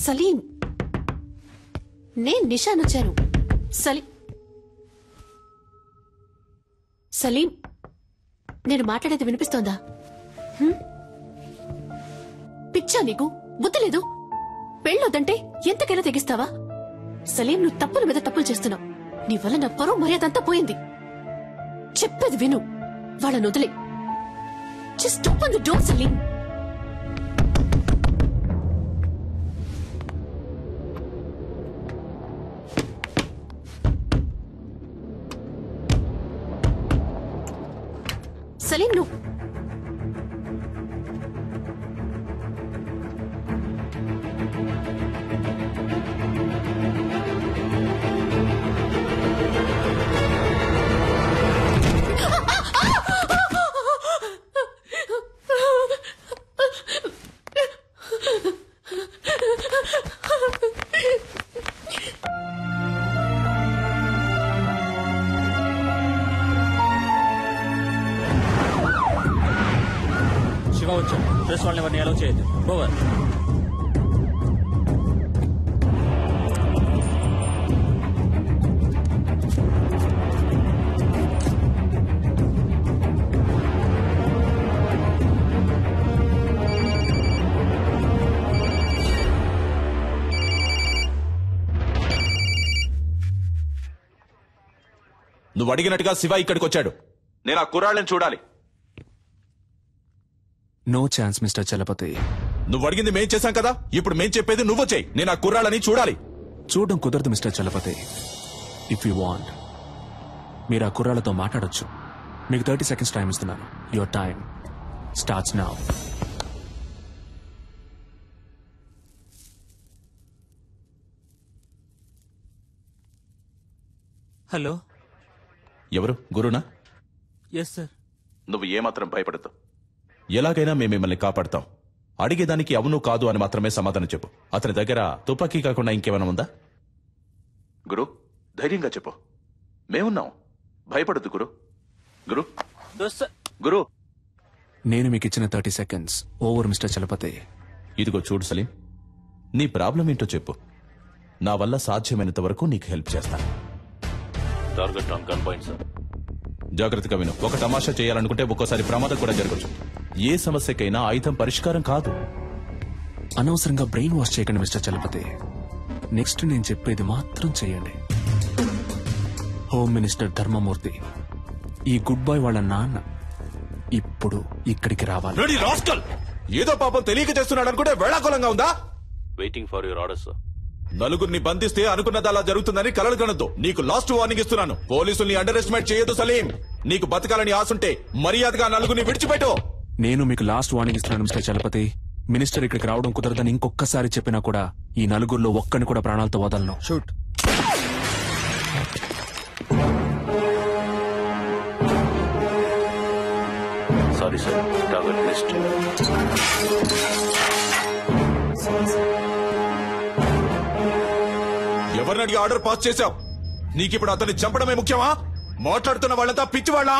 సలీం, నేను నిషాన్ వచ్చాను. సలీం, నేను మాట్లాడేది వినిపిస్తోందా? పిచ్చా నీకు? బుద్ధి లేదు? పెళ్ళొద్దంటే ఎంతకైనా తెగిస్తావా? సలీం, నువ్వు తప్పుల మీద తప్పులు చేస్తున్నావు. నీ వల్ల నా పరువు మర్యాదంతా పోయింది. చెప్పేది విను, వాళ్ళని వదిలే. Just open the door, Salim. Salim, no. Press వాళ్ళని ఎవరిని అలౌ చేయొద్దు. ఓవర్. నువ్వు అడిగినట్టుగా శివ ఇక్కడికి వచ్చాడు. నేను ఆ కుర్రాళ్ళని చూడాలి. No chance mister Chalapathi. నువ్వు అడిగింది మేం చేశాం కదా, ఇప్పుడు మేం చెప్పేది నువ్వు చేయి. నేను ఆ కుర్రాళ్ళని చూడాలి. చూడడం కుదరదు mister Chalapathi. If you want మీరు ఆ కుర్రాళ్ళతో మాట్లాడొచ్చు. మీకు 30 seconds టైం ఇస్తున్నాను. Your time starts now. Hello, ఎవరు? గురునా? Yes sir. నువ్వు ఏమాత్రం భయపడద్దు. ఎలాగైనా మేము మిమ్మల్ని కాపాడుతాం. అడిగేదానికి అవును కాదు అని మాత్రమే సమాధానం చెప్పు. అతని దగ్గర తుపాకీ కాకుండా ఇంకేమైనా ఉందా? గురు, ధైర్యంగా చెప్పు. మేమున్నాం, భయపడద్దు గురు. గురు గురు నేను మీకు ఇచ్చిన 30 seconds ఓవర్ మిస్టర్ చలపతి. ఇదిగో చూడు సలీం, నీ ప్రాబ్లం ఏంటో చెప్పు. నా వల్ల సాధ్యమైనంత వరకు నీకు హెల్ప్ చేస్తాను. Target on gun point sir. జాగ్రత్తగా విను. ఒక తమాషా చేయాలనుకుంటే ఒక్కోసారి ప్రమాదం కూడా జరగచ్చు. ఏ సమస్యకైనా ఆయుధం పరిష్కారం కాదు. అనవసరంగా బ్రెయిన్ వాష్ చేయకండి మిస్టర్ చలపతి. నెక్స్ట్ నేను చెప్పేది మాత్రం చేయండి. హోమ్ మినిస్టర్ ధర్మమూర్తి, ఈ గుడ్ బాయ్ వాళ్ళ నాన్న ఇప్పుడు ఇక్కడికి రావాలి. ఏదో పాపం తెలియక చేస్తున్నాడు అనుకుంటే వేళాకులంగా ఉందా? Waiting for your order sir. నలుగురిని బంధిస్తే అనుకున్నది అలా జరుగుతుందని కలలు కనొద్దు. నీకు లాస్ట్ వార్నింగ్ ఇస్తున్నాను. పోలీసుల్ని అండర్ ఎస్టిమేట్ చేయొద్దు సలీం. నీకు బతకాలని ఆశుంటే మర్యాదగా నలుగురిని విడిచిపెట్టు. నేను మీకు లాస్ట్ వార్నింగ్ ఇస్తున్నాను మిస్టర్ చలపతి. మినిస్టర్ ఇక్కడికి రావడం కుదరదని ఇంకొకసారి చెప్పినా కూడా ఈ నలుగురిలో ఒక్కని కూడా ప్రాణాలతో వదలను. Shoot. Sorry sir, target list. ఎవరిని అడిగి ఆర్డర్ పాస్ చేశావు? నీకిప్పుడు అతన్ని చంపడమే ముఖ్యమా? మాట్లాడుతున్న వాళ్ళంతా పిచ్చివాళ్ళ?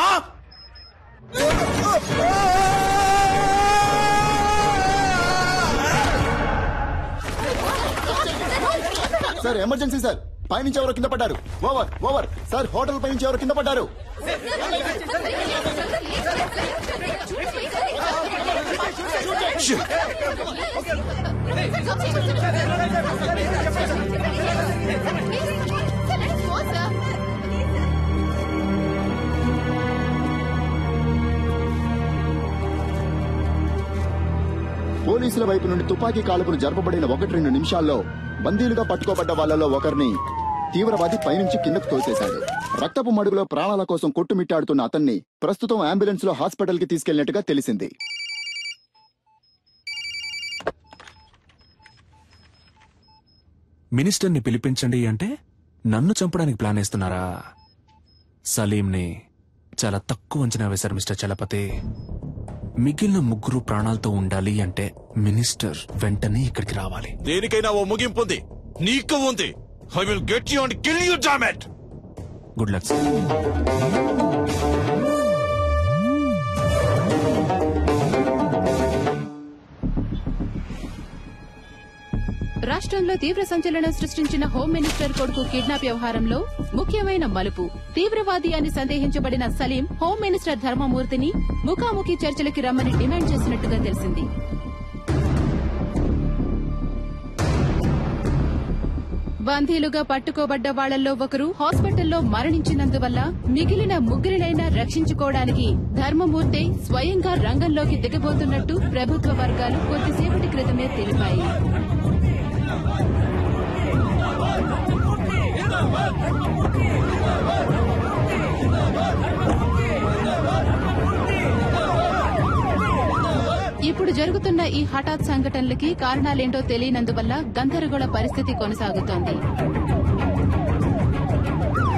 సార్ ఎమర్జెన్సీ సార్, పైనుంచి ఎవరో కింద పడ్డారు. ఓవర్ ఓవర్ సార్, హోటల్ పైనుంచి ఎవరో కింద పడ్డారు. పోలీసుల వైపు నుండి తుపాకీ కాల్పులు జరపబడిన 1-2 నిమిషాల్లో బందీలుగా పట్టుకోబడ్డ వాళ్లలో ఒకరిని తీవ్రవాది పైనుంచి కిందకు తోసేశాడు. రక్తపు మడుగులో ప్రాణాల కోసం కొట్టుమిట్టాడుతున్న అతన్ని ప్రస్తుతం అంబులెన్స్ లో హాస్పిటల్ కి తీసుకెళ్లినట్టుగా తెలిసింది. మినిస్టర్ని పిలిపించండి అంటే నన్ను చంపడానికి ప్లాన్ వేస్తున్నారా? సలీంని చాలా తక్కువ అంచనా వేశారు మిస్టర్ చలపతి. మిగిలిన ముగ్గురు ప్రాణాలతో ఉండాలి అంటే మినిస్టర్ వెంటనే ఇక్కడికి రావాలి. దేనికైనా ఓ ముగింపు ఉంది. నీకు ఉంది. I will get you and kill you, damn it. Good luck. రా రాష్ట్రంలో తీవ్ర సంచలనం సృష్టించిన హోం మినిస్టర్ కొడుకు కిడ్నాప్ వ్యవహారంలో ముఖ్యమైన మలుపు. తీవ్రవాది అని సందేహించబడిన సలీం హోం మినిస్టర్ ధర్మమూర్తిని ముఖాముఖి చర్చలకి రమ్మని డిమాండ్ చేసినట్టుగా తెలిసింది. బందీలుగా పట్టుకోబడ్డ వాళ్లలో ఒకరు హాస్పిటల్లో మరణించినందువల్ల మిగిలిన ముగ్గురినైనా రక్షించుకోవడానికి ధర్మమూర్తి స్వయంగా రంగంలోకి దిగబోతున్నట్టు ప్రభుత్వ వర్గాలు కొద్దిసేపటి క్రితమే తెలిపాయి. ఇప్పుడు జరుగుతున్న ఈ హఠాత్ సంఘటనలకి కారణాలేంటో తెలియనందువల్ల గందరగోళ పరిస్థితి కొనసాగుతోంది.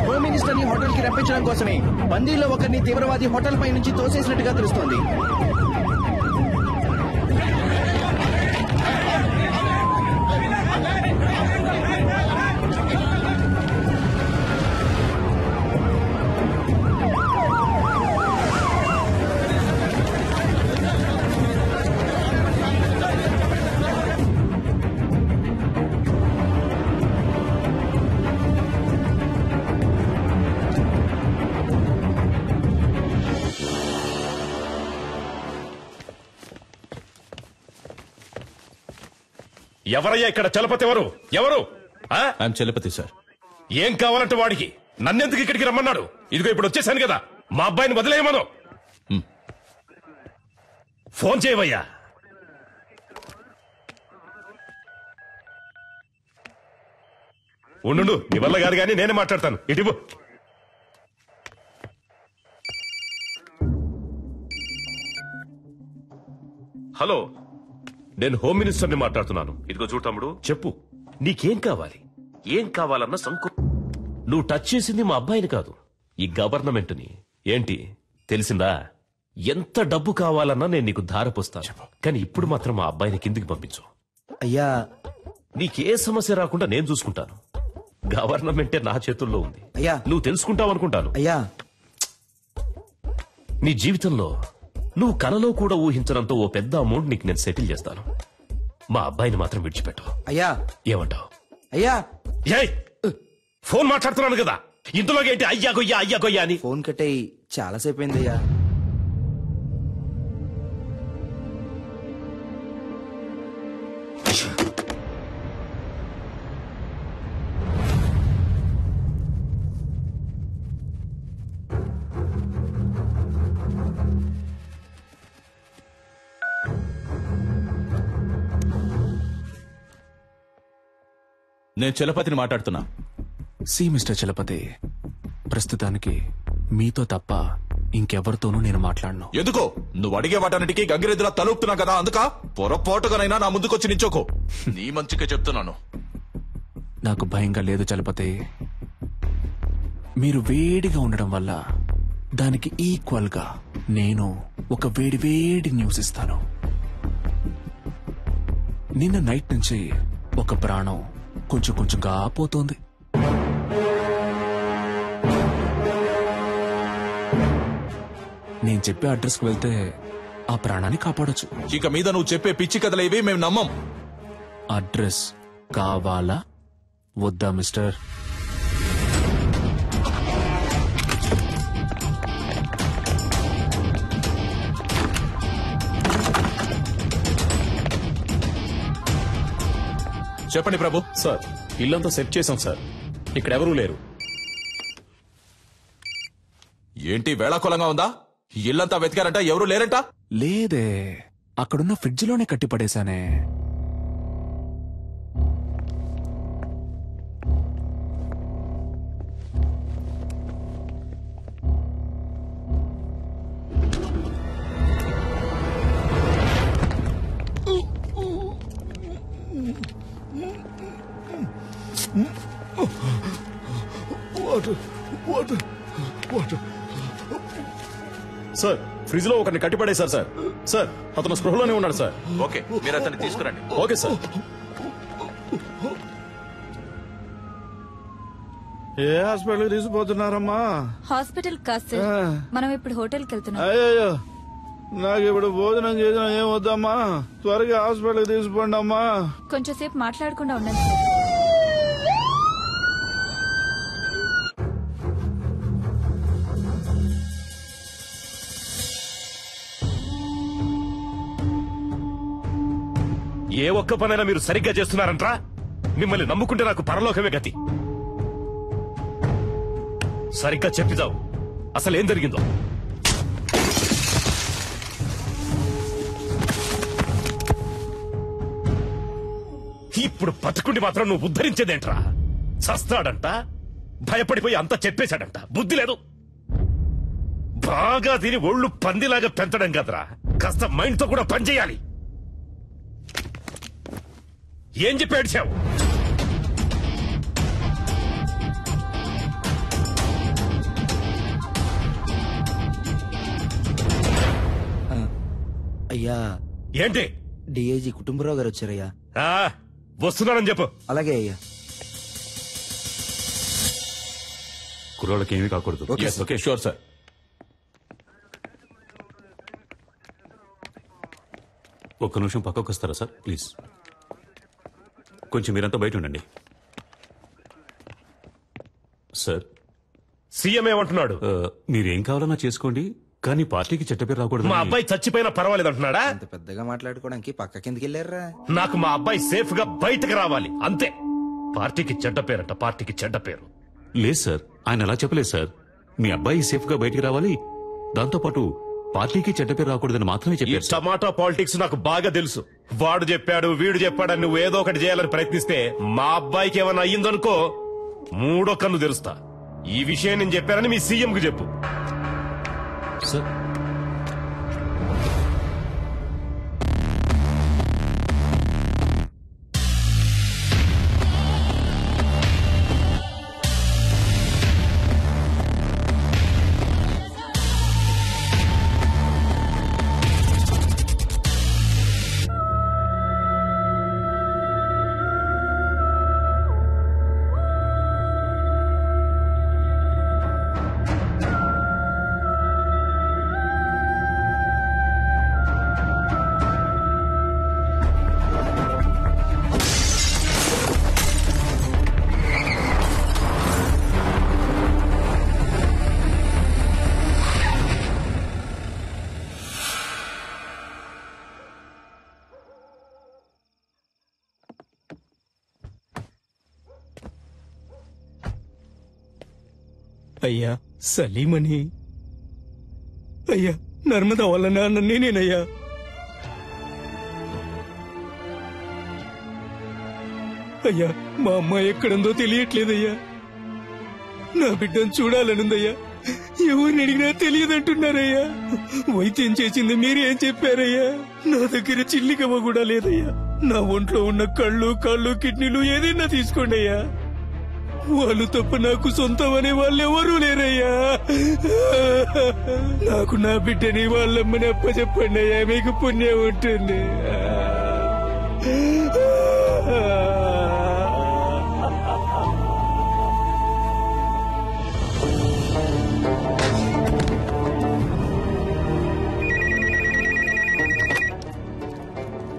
హోమ్ మినిస్టర్ ని హోటల్ కి రప్పించడం కోసమే బందీలో ఒకరిని తీవ్రవాది హోటల్ పై నుంచి తోసేసినట్టుగా తెలుస్తోంది. ఎవరయ్యా ఇక్కడ చలపతి? ఎవరు ఎవరు? I'm Chalapathi sir. ఏం కావాలంటే వాడికి? నన్నెందుకు ఇక్కడికి రమ్మన్నాడు? ఇదిగో ఇప్పుడు వచ్చేసాను కదా, మా అబ్బాయిని వదిలేయమను. ఫోన్ చేయవయ్యా. ఉండు, నీ వల్ల గారు కానీ నేనే మాట్లాడతాను. ఇటు హలో, నేను హోమ్ మినిస్టర్ని మాట్లాడుతున్నాను. ఇదిగో చూడు తమ్ముడు, చెప్పు నీకేం కావాలి? ఏం కావాలన్న సంకు నువ్వు టచ్ చేసింది మా అబ్బాయిని కాదు, ఈ గవర్నమెంట్ ని. ఏంటి తెలిసిందా? ఎంత డబ్బు కావాలన్నా నేను నీకు ధారపోస్తాను, కానీ ఇప్పుడు మాత్రం మా అబ్బాయిని కిందికి పంపించు. అయ్యా, నీకే సమస్య రాకుండా నేను చూసుకుంటాను. గవర్నమెంటే నా చేతుల్లో ఉంది. అయ్యా, నువ్వు తెలుసుకుంటావు అనుకుంటాను. అయ్యా, నీ జీవితంలో నువ్వు కలలో కూడా ఊహించడంతో ఓ పెద్ద అమౌంట్ నీకు నేను సెటిల్ చేస్తాను. మా అబ్బాయిని మాత్రం విడిచిపెట్టు. అయ్యా, ఏమంటావు? అయ్యా, ఫోన్ మాట్లాడుతున్నాను కదా, ఇందులోకి ఏంటి అయ్యా గొయ్యా అయ్యా గొయ్యా అని? ఫోన్ కట్టయి చాలాసేపు అయిందయ్యా. నేను చలపతిని మాట్లాడుతున్నా. సి మిస్టర్ చలపతి, ప్రస్తుతానికి మీతో తప్ప ఇంకెవరితోనూ నేను మాట్లాడను. ఎందుకో? నువ్వు అడిగే వాటన్నిటికీ గంగిరెద్దులా తలుపుతున్నా కదా, అందుక పొరపాటుగానైనా నా ముందుకొచ్చి నించోకో. నీ మంచిగా చెప్తున్నాను. నాకు భయంగా లేదు చలపతి. మీరు వేడిగా ఉండడం వల్ల దానికి ఈక్వల్ గా నేను ఒక వేడి న్యూస్ ఇస్తాను. నిన్న నైట్ నుంచి ఒక ప్రాణం కొంచెంగా పోతోంది. నేను చెప్పే అడ్రస్కి వెళ్తే ఆ ప్రాణాన్ని కాపాడొచ్చు. ఇక మీద నువ్వు చెప్పే పిచ్చి కథలు ఇవి మేము నమ్మం. అడ్రస్ కావాలా వద్దా మిస్టర్? చెప్పండి ప్రభు. సార్, ఇల్లంతా సెట్ చేశాం సార్, ఇక్కడెవరూ లేరు. ఏంటి వేళాకోళంగా ఉందా? ఇల్లంతా వెతికారంట, ఎవరూ లేరంట? లేదే, అక్కడున్న ఫ్రిడ్జ్ లోనే కట్టిపడేశానే. సార్, ఫ్రిడ్జ్ లో ఒకరిని కట్టిపడేశారు సార్. సార్, అతను స్పృహలోనే ఉన్నాడు సార్. ఓకే, మీరు అతన్ని తీసుకురండి. Okay sir. ఏ హాస్పిటల్ తీసుకుపోతున్నారమ్మా? హాస్పిటల్ కాదు సార్, మనం ఇప్పుడు హోటల్కి వెళ్తున్నాం. అయ్యో, నాకు ఇప్పుడు భోజనం చేసిన ఏం వద్దమ్మా, త్వరగా హాస్పిటల్కి తీసుకోండి అమ్మా. కొంచెం సేపు మాట్లాడకుండా ఉండండి సార్. ఏ ఒక్క పనైనా మీరు సరిగ్గా చేస్తున్నారంట్రా? మిమ్మల్ని నమ్ముకుంటే నాకు పరలోకమే గతి. సరిగ్గా చెప్పిదావు, అసలు ఏం జరిగిందో. ఇప్పుడు బతుకుండి మాత్రం నువ్వు ఉద్ధరించేదేంట్రా? చస్తాడంట, భయపడిపోయి అంతా చెప్పేశాడంట. బుద్ధి లేదు. బాగా తిని ఒళ్ళు పందిలాగా పెంచడం కదరా, కాస్త మైండ్ తో కూడా పనిచేయాలి. ఏం చెప్పి ఏడ్చావు? అయ్యా ఏంటి? డిఐజీ కుటుంబరావు గారు వచ్చారయ్యా. వస్తున్నానని చెప్పు. అలాగే అయ్యా. కుర్రాళ్ళకి ఏమీ కాకూడదు. Okay sure sir. ఒక్క నిమిషం పక్కకు వస్తారా సార్ ప్లీజ్? కొంచెం మీరంతా బయట ఉండండి. సార్, సీఎం ఏమంటున్నాడు? మీరేం కావాలన్నా చేసుకోండి, కానీ పార్టీకి చెడ్డ పేరు రాకూడదు. మా అబ్బాయి చచ్చిపోయినా పర్వాలేదు అంటున్నాడా? అంత పెద్దగా మాట్లాడుకోవడానికి పక్క కిందకి వెళ్ళారా? నాకు మా అబ్బాయి సేఫ్ గా బయటకు రావాలి అంతే. పార్టీకి చెడ్డ పేరంట, పార్టీకి చెడ్డ పేరు. లేదు సార్, ఆయన అలా చెప్పలేదు సార్. మీ అబ్బాయి సేఫ్ గా బయటికి రావాలి, దాంతోపాటు పార్టీకి చెడ్డ పేరు రాకూడదని మాత్రమే ఈ చెప్పారు. టమాటా పాలిటిక్స్ నాకు బాగా తెలుసు. వాడు చెప్పాడు, వీడు చెప్పాడని నువ్వు ఏదో ఒకటి చేయాలని ప్రయత్నిస్తే మా అబ్బాయికి ఏమైనా అయ్యిందనుకో మూడో కన్ను తెరుస్తా. ఈ విషయం నేను చెప్పానని మీ సీఎం కు చెప్పు. సార్, అయ్యా సలీమని, అయ్యా నర్మదా వాళ్ళ నాన్న నేనేనయ్యా. అయ్యా మా అమ్మాయి ఎక్కడుందో తెలియట్లేదయ్యా. నా బిడ్డను చూడాలనుందయ్యా. ఎవరిని అడిగినా తెలియదంటున్నారయ్యా. వైద్యం చేసింది మీరేం చెప్పారయ్యా? నా దగ్గర చిల్లికవ్వ కూడా లేదయ్యా. నా ఒంట్లో ఉన్న కళ్ళు, కాళ్ళు, కిడ్నీలు ఏదైనా తీసుకోండి అయ్యా. వాళ్ళు తప్ప నాకు సొంతం అనే వాళ్ళు ఎవరూ లేరయ్యా. నాకు నా బిడ్డని వాళ్ళమ్మని అప్పచెప్పండి అయ్యా, మీకు పుణ్యం ఉంటుంది.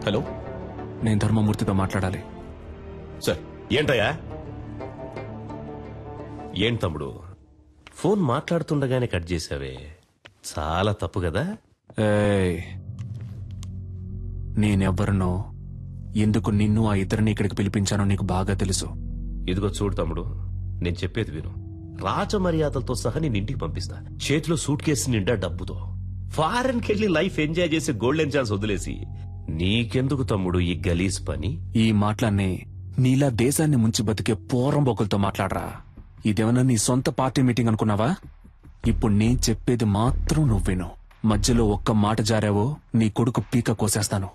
హలో, నేను ధర్మమూర్తితో మాట్లాడాలి. సార్. ఏంటయ్యా? ఏం తమ్ముడు, ఫోన్ మాట్లాడుతుండగానే కట్ చేసావే, చాలా తప్పు కదా? నేనెవ్వరినో, ఎందుకు నిన్ను ఆ ఇద్దరిని ఇక్కడికి పిలిపించానో నీకు బాగా తెలుసు. ఇదిగో చూడు తమ్ముడు, నేను చెప్పేది విను. రాజమర్యాదలతో సహా నేను ఇంటికి పంపిస్తా, చేతిలో సూట్ కేసు నిండా డబ్బుతో. ఫారెన్ కెళ్లి లైఫ్ ఎంజాయ్ చేసి గోల్డెన్ ఛాన్స్ వదిలేసి నీకెందుకు తమ్ముడు ఈ గలీజ్ పని? ఈ మాటలన్నీ నీలా దేశాన్ని ముంచి బతికే పోరంబోకులతో మాట్లాడరా. ఇదేమన్నా నీ సొంత పార్టీ మీటింగ్ అనుకున్నావా? ఇప్పుడు నేను చెప్పేది మాత్రం నువ్వు విను. మధ్యలో ఒక్క మాట జారావో నీ కొడుకు పీక కోసేస్తాను.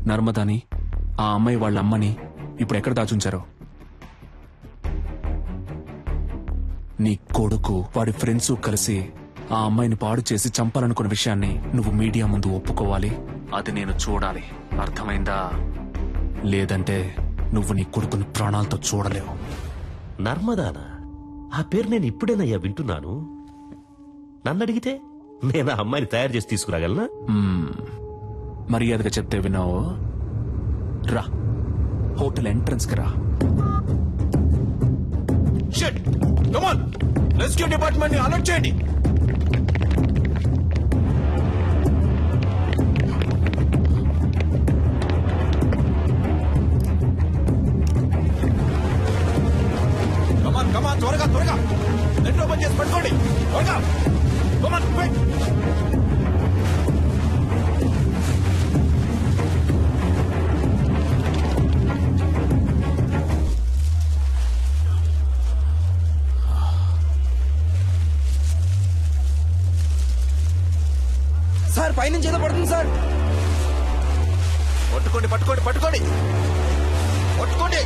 నర్మదాని, ఆ అమ్మాయి వాళ్ళ అమ్మని ఇప్పుడు ఎక్కడ దాచుంచారో? నీ కొడుకు వాడి ఫ్రెండ్స్ కలిసి ఆ అమ్మాయిని పాడు చేసి చంపాలనుకున్న విషయాన్ని నువ్వు మీడియా ముందు ఒప్పుకోవాలి. అది నేను చూడాలి, అర్థమైందా? లేదంటే నువ్వు నీ కొడుకుని ప్రాణాలతో చూడలేవు. నర్మదానా? ఆ పేరు నేను ఇప్పుడేనయ్యా వింటున్నాను. నన్ను అడిగితే నేను ఆ అమ్మాయిని తయారు చేసి తీసుకురాగలనా? మర్యాదగా చెప్తే విన్నావు. రా, హోటల్ ఎంట్రన్స్ కి రా. Shit, come on, rescue department ని అలర్ట్ చేయండి. కమాన్ త్వరగా త్వరగా నెట్ ఓపెన్ చేసి పట్టుకోండి. త్వరగా కమాన్ క్విక్. సార్ పైనుంచి ఏదో పడుతుంది సార్. పట్టుకోండి పట్టుకోండి పట్టుకోండి పట్టుకోండి.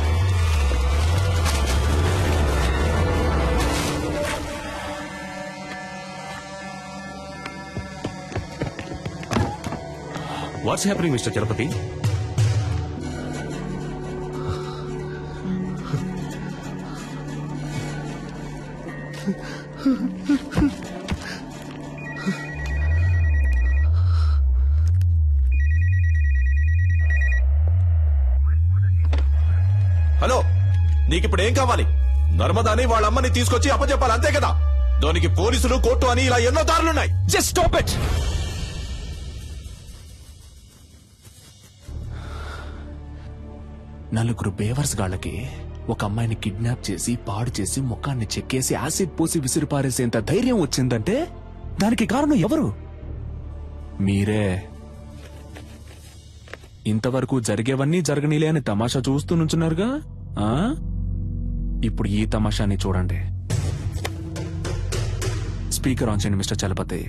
What's happening mister Chalapathi? Hello, నీకిప్పుడు ఏం కావాలి? నర్మదాని వాళ్ళ అమ్మని తీసుకొచ్చి అప్పచెప్పాలి, అంతే కదా? దానికి పోలీసులు, కోర్టు అని ఇలా ఎన్నో దారులున్నాయి. Just stop it. నలుగురు బేవర్స్ గాళ్ళకి ఒక అమ్మాయిని కిడ్నాప్ చేసి పాడు చేసి ముఖాన్ని చెక్కేసి యాసిడ్ పోసి విసిరిపారేసేంత ధైర్యం వచ్చిందంటే దానికి కారణం ఎవరు? మీరే. ఇంతవరకు జరిగేవన్నీ జరగనీలే అని తమాషా చూస్తూ నుంచున్నారుగా. ఇప్పుడు ఈ తమాషాని చూడండి. స్పీకర్ ఆన్ చేయండి మిస్టర్ చలపతి.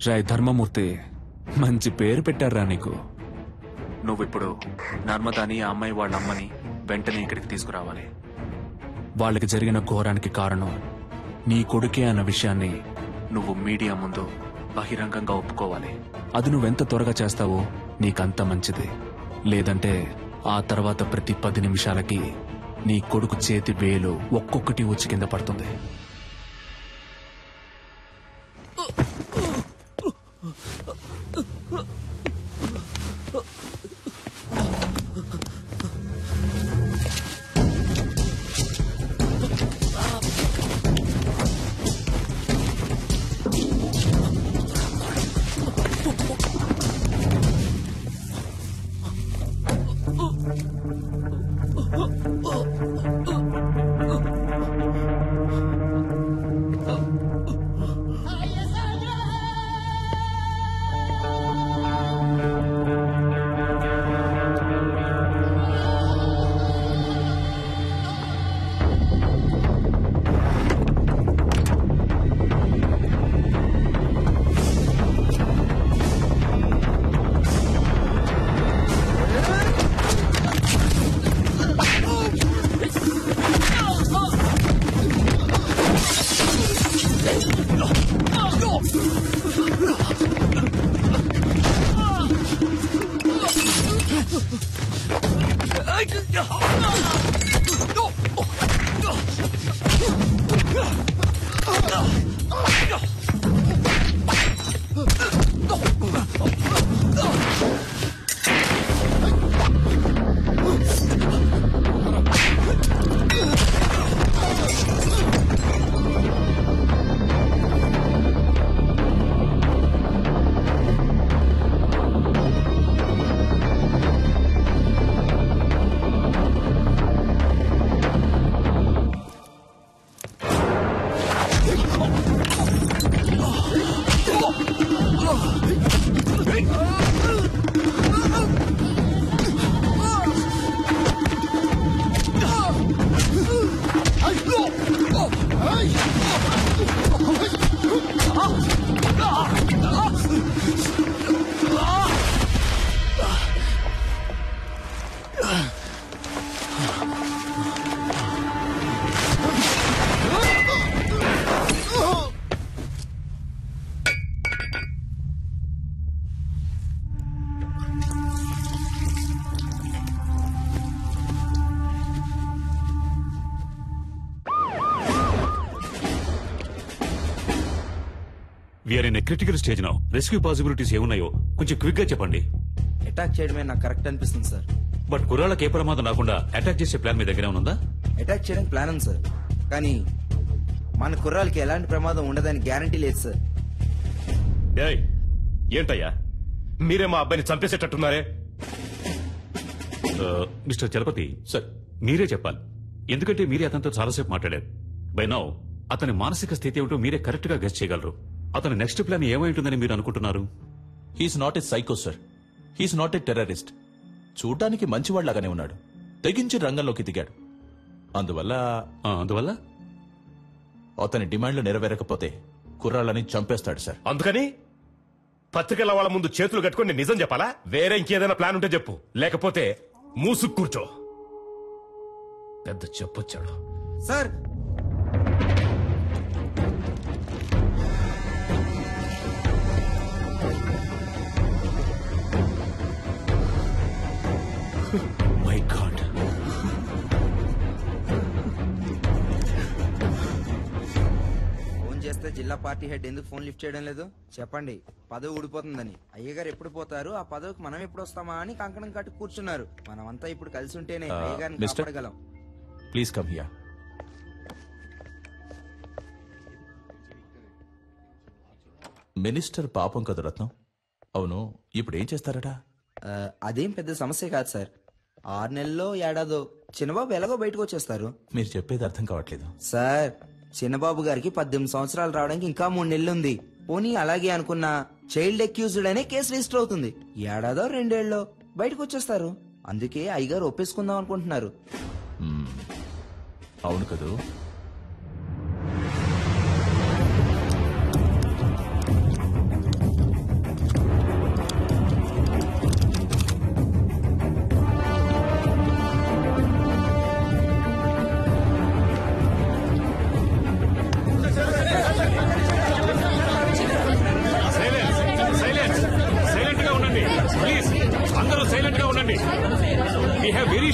రాయ్ ధర్మమూర్తి, మంచి పేరు పెట్టారా నీకు. నువ్విప్పుడు నర్మదాని ఆ అమ్మాయి వాళ్ళ అమ్మని వెంటనే ఇక్కడికి తీసుకురావాలి. వాళ్ళకి జరిగిన ఘోరానికి కారణం నీ కొడుకే అన్న విషయాన్ని నువ్వు మీడియా ముందు బహిరంగంగా ఒప్పుకోవాలి. అది నువ్వెంత త్వరగా చేస్తావో నీకంత మంచిది. లేదంటే ఆ తర్వాత ప్రతి 10 నిమిషాలకి నీ కొడుకు చేతి వేలు ఒక్కొక్కటి వచ్చి కింద పడుతుంది. We're in critical stage now. Rescue possibilities ఏమున్నాయో కొంచెం క్విక్ గా చెప్పండి. అటాక్ చేయడమే నాకు కరెక్ట్ అనిపిస్తుంది సార్. బట్ కుర్రాళ్ళకి ఏ ప్రమాదం రాకుండా అటాక్ చేసే ప్లాన్ మీ దగ్గర ఉందా? అటాక్ చేయడానికి ప్లాన్ ఉంది సార్, కానీ మన కుర్రాళ్ళకి ఎలాంటి ప్రమాదం ఉండదని గ్యారంటీ లేదు సార్. ఏంటయ్యా మీరే మా అబ్బాయిని చంపేసేటట్టున్నారే? మిస్టర్ చలపతి సార్, మీరే చెప్పాలి. ఎందుకంటే మీరే అతనితో చాలాసేపు మాట్లాడారు. బై నౌ అతని మానసిక స్థితి ఏమిటో మీరే కరెక్ట్ గా గెస్ చేయగలరు. అతని నెక్స్ట్ ప్లాన్ ఏమై ఉంటుందని మీరు అనుకుంటున్నారు? He's not a psycho sir, he's not a terrorist. చూడ్డానికి మంచివాళ్లాగానే ఉన్నాడు, తెగించి రంగంలోకి దిగాడు. అందువల్ల అతని డిమాండ్లు నెరవేరకపోతే కుర్రాళ్ళని చంపేస్తాడు సార్. అందుకని పత్రికల వాళ్ళ ముందు చేతులు కట్టుకుని నిజం చెప్పాలా? వేరే ఇంకేదైనా ప్లాన్ ఉంటే చెప్పు, లేకపోతే మూసుకు కూర్చో. పెద్ద చెప్పొచ్చాడు సార్. మై గాడ్, ఫోన్ చేస్తే జిల్లా పార్టీ హెడ్ ఎందుకు ఫోన్ లిఫ్ట్ చేయడం లేదు చెప్పండి. పదవి ఊడిపోతుందని. అయ్యగారు ఎప్పుడు పోతారు, ఆ పదవికి మనం ఎప్పుడు వస్తామా అని కంకణం కట్టి కూర్చున్నారు. మనమంతా ఇప్పుడు కలిసి ఉంటేనే అయ్యగారిని కాపాడగలం. Please come here. మినిస్టర్ పాపం కదా రత్నం. అవును, ఇప్పుడు ఏం చేస్తారట? అదేం పెద్ద సమస్య కాదు సార్. 6 నెలల్లో ఏడాదో చిన్నబాబు ఎలాగో బయటకు వచ్చేస్తారు. మీరు చెప్పేది అర్థం కావట్లేదు సార్. చిన్నబాబు గారికి 18 సంవత్సరాలు రావడానికి ఇంకా 3 నెలలు ఉంది. పోనీ అలాగే అనుకున్నా చైల్డ్ అక్యూజ్డ్ అనే కేసు రిజిస్టర్ అవుతుంది. ఏడాదో 2 ఏళ్ళలో బయటకు వచ్చేస్తారు. అందుకే అయ్యగారు ఒప్పేసుకుందాం అనుకుంటున్నారు. అవును కదూ?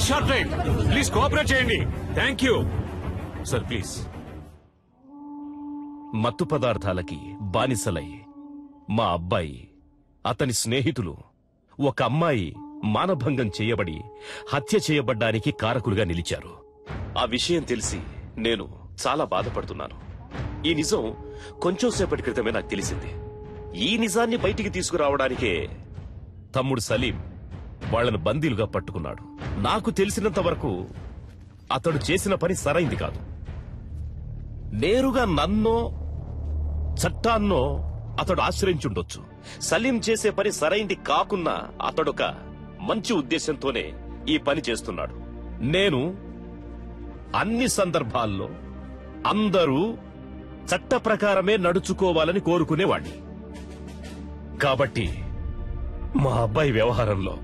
షార్ట్ టైం, ప్లీజ్ కోఆపరేట్ చేయండి. Thank you sir. ప్లీజ్. మత్తు పదార్థాలకి బానిసలై మా అబ్బాయి, అతని స్నేహితులు, ఒక అమ్మాయి మానభంగం చేయబడి హత్య చేయబడ్డానికి కారకులుగా నిలిచారు. ఆ విషయం తెలిసి నేను చాలా బాధపడుతున్నాను. ఈ నిజం కొంచెం సేపటి క్రితమే నాకు తెలిసింది. ఈ నిజాన్ని బయటికి తీసుకురావడానికే తమ్ముడు సలీం వాళ్లను బందీలుగా పట్టుకున్నాడు. నాకు తెలిసినంత వరకు అతడు చేసిన పని సరైంది కాదు. నేరుగా నన్నో చట్టాన్నో అతడు ఆశ్రయించుండొచ్చు. సలీం చేసే పని సరైంది కాకున్నా అతడొక మంచి ఉద్దేశంతోనే ఈ పని చేస్తున్నాడు. నేను అన్ని సందర్భాల్లో అందరూ చట్ట ప్రకారమే నడుచుకోవాలని కోరుకునేవాణ్ణి. కాబట్టి మా అబ్బాయి వ్యవహారంలో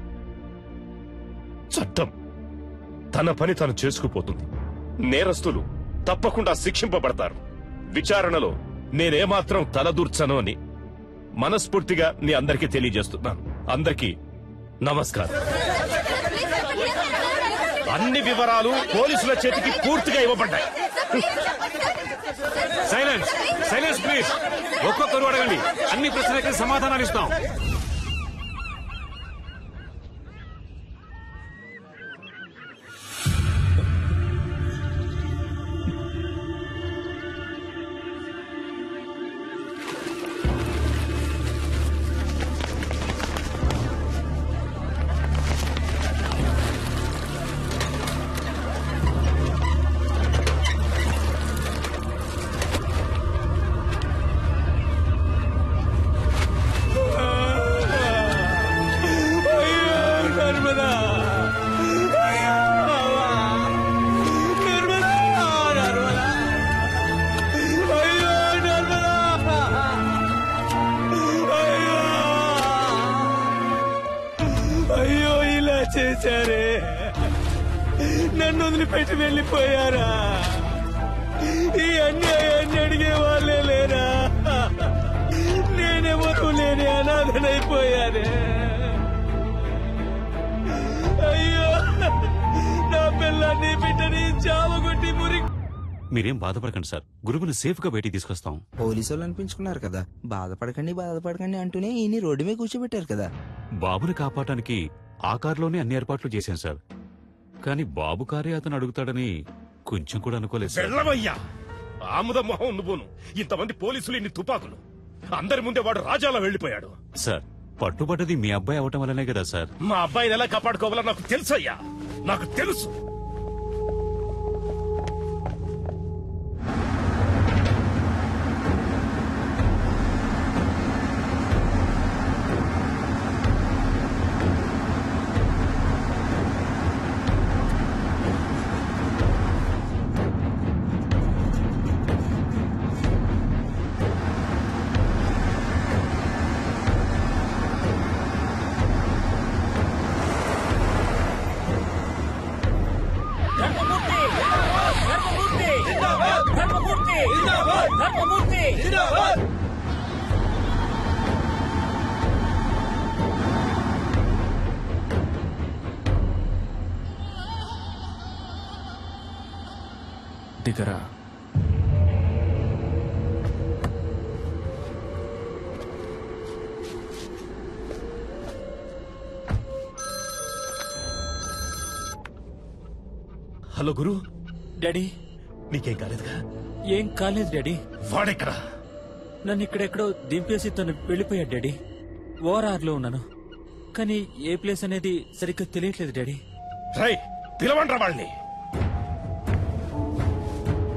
చట్టం తన పని తను చేసుకుపోతుంది. నేరస్తులు తప్పకుండా శిక్షింపబడతారు. విచారణలో నేనేమాత్రం తలదూర్చను అని మనస్ఫూర్తిగా నీ అందరికీ తెలియజేస్తున్నాను. అందరికీ నమస్కారం. అన్ని వివరాలు పోలీసుల చేతికి పూర్తిగా ఇవ్వబడ్డాయి. Silence, silence please. ఒక్కొక్కరు అడగండి, అన్ని ప్రశ్నలకి సమాధానాలు ఇస్తాం. చేశారే, నన్ను వదిలిపెట్టి వెళ్ళిపోయారా? ఈ అన్యాయాన్ని అడిగే వాళ్ళే లేరా? నేనెవరూ లేని అనాథనైపోయానే. అయ్యో, నా పిల్లాన్ని బిడ్డని చావగొట్టి మీరేం బాధపడకండి సార్, గురువుని సేఫ్ గా బయటికి తీసుకొస్తాం. పోలీసు వాళ్ళు అనిపించుకున్నారు కదా, బాధపడకండి అంటూనే ఈయన రోడ్డు మీద కూర్చోబెట్టారు కదా. బాబుని కాపాడటానికి ఆ కారులోనే అన్ని ఏర్పాట్లు చేశాను సార్. కానీ బాబు కారే అతను అడుగుతాడని కొంచెం కూడా అనుకోలేదు సార్. వెళ్ళవయ్యా ఆముద మొహం నువ్వును. ఇంతమంది పోలీసులు, ఇన్ని తుపాకులు, అందరి ముందే వాడు రాజాలా వెళ్లిపోయాడు. సార్ పట్టుబడ్డది మీ అబ్బాయి అవటం వల్లనే కదా సార్. మా అబ్బాయిని ఎలా కాపాడుకోవాలో నాకు తెలుసయ్యా, నాకు తెలుసు. దిగరా. హలో గురు. డాడీ నీకేం కాలేదుగా? ఏం కాలేదు డాడీ. వాడెక్కడా? నన్ను ఇక్కడెక్కడో దింపేసి తను వెళ్ళిపోయాడు డాడీ. ఓఆర్ఆర్ లో ఉన్నాను, కానీ ఏ ప్లేస్ అనేది సరిగ్గా తెలియట్లేదు డాడీ. రై పిలవండ్రా వాళ్ళని.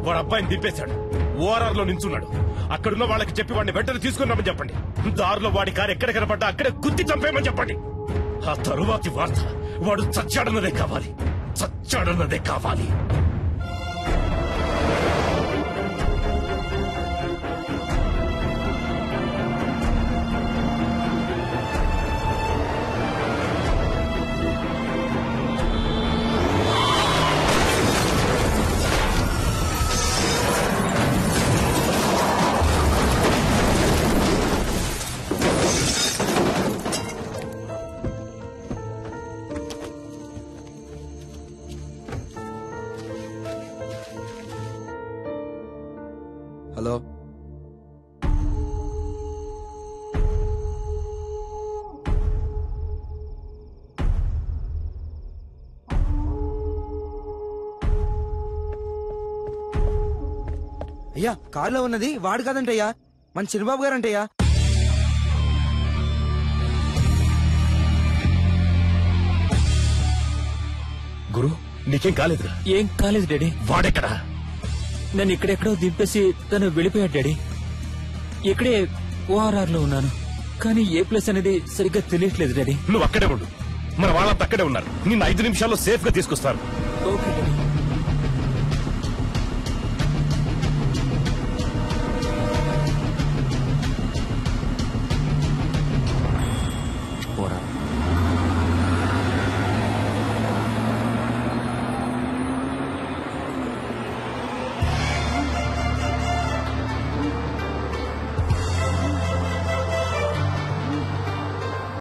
వాడు అబ్బాయిని దింపేశాడు, ఓఆర్ఆర్ లో నించున్నాడు. అక్కడున్న వాళ్ళకి చెప్పి వాడిని వెంటనే తీసుకున్నామని చెప్పండి. దారిలో వాడి కారు ఎక్కడ కనపడ్డా అక్కడే గుద్ది చంపేయమని చెప్పండి. ఆ తరువాతి వార్త వాడు చచ్చాడన్నదే కావాలి, చచ్చాడన్నదే కావాలి. హలో, అయ్యా కారులో ఉన్నది వాడు కాదంటయ్యా, మన చిన్నబాబు గారంటయ్యా. గురు నీకేం కాలేదుగా? ఏం కాలేదు డాడీ. వాడెక్కడా? నన్ను ఇక్కడెక్కడో దింపేసి తను వెళ్ళిపోయాడు డాడీ. ఇక్కడే ఓఆర్ఆర్ లో ఉన్నాను, కానీ ఏ ప్లేస్ అనేది సరిగ్గా తెలియట్లేదు డాడీ. నువ్వు అక్కడే ఉండు, మన వాళ్ళంతా అక్కడే ఉన్నారు. నిన్ను 5 నిమిషాల్లో సేఫ్ గా తీసుకొస్తారు. Okay daddy.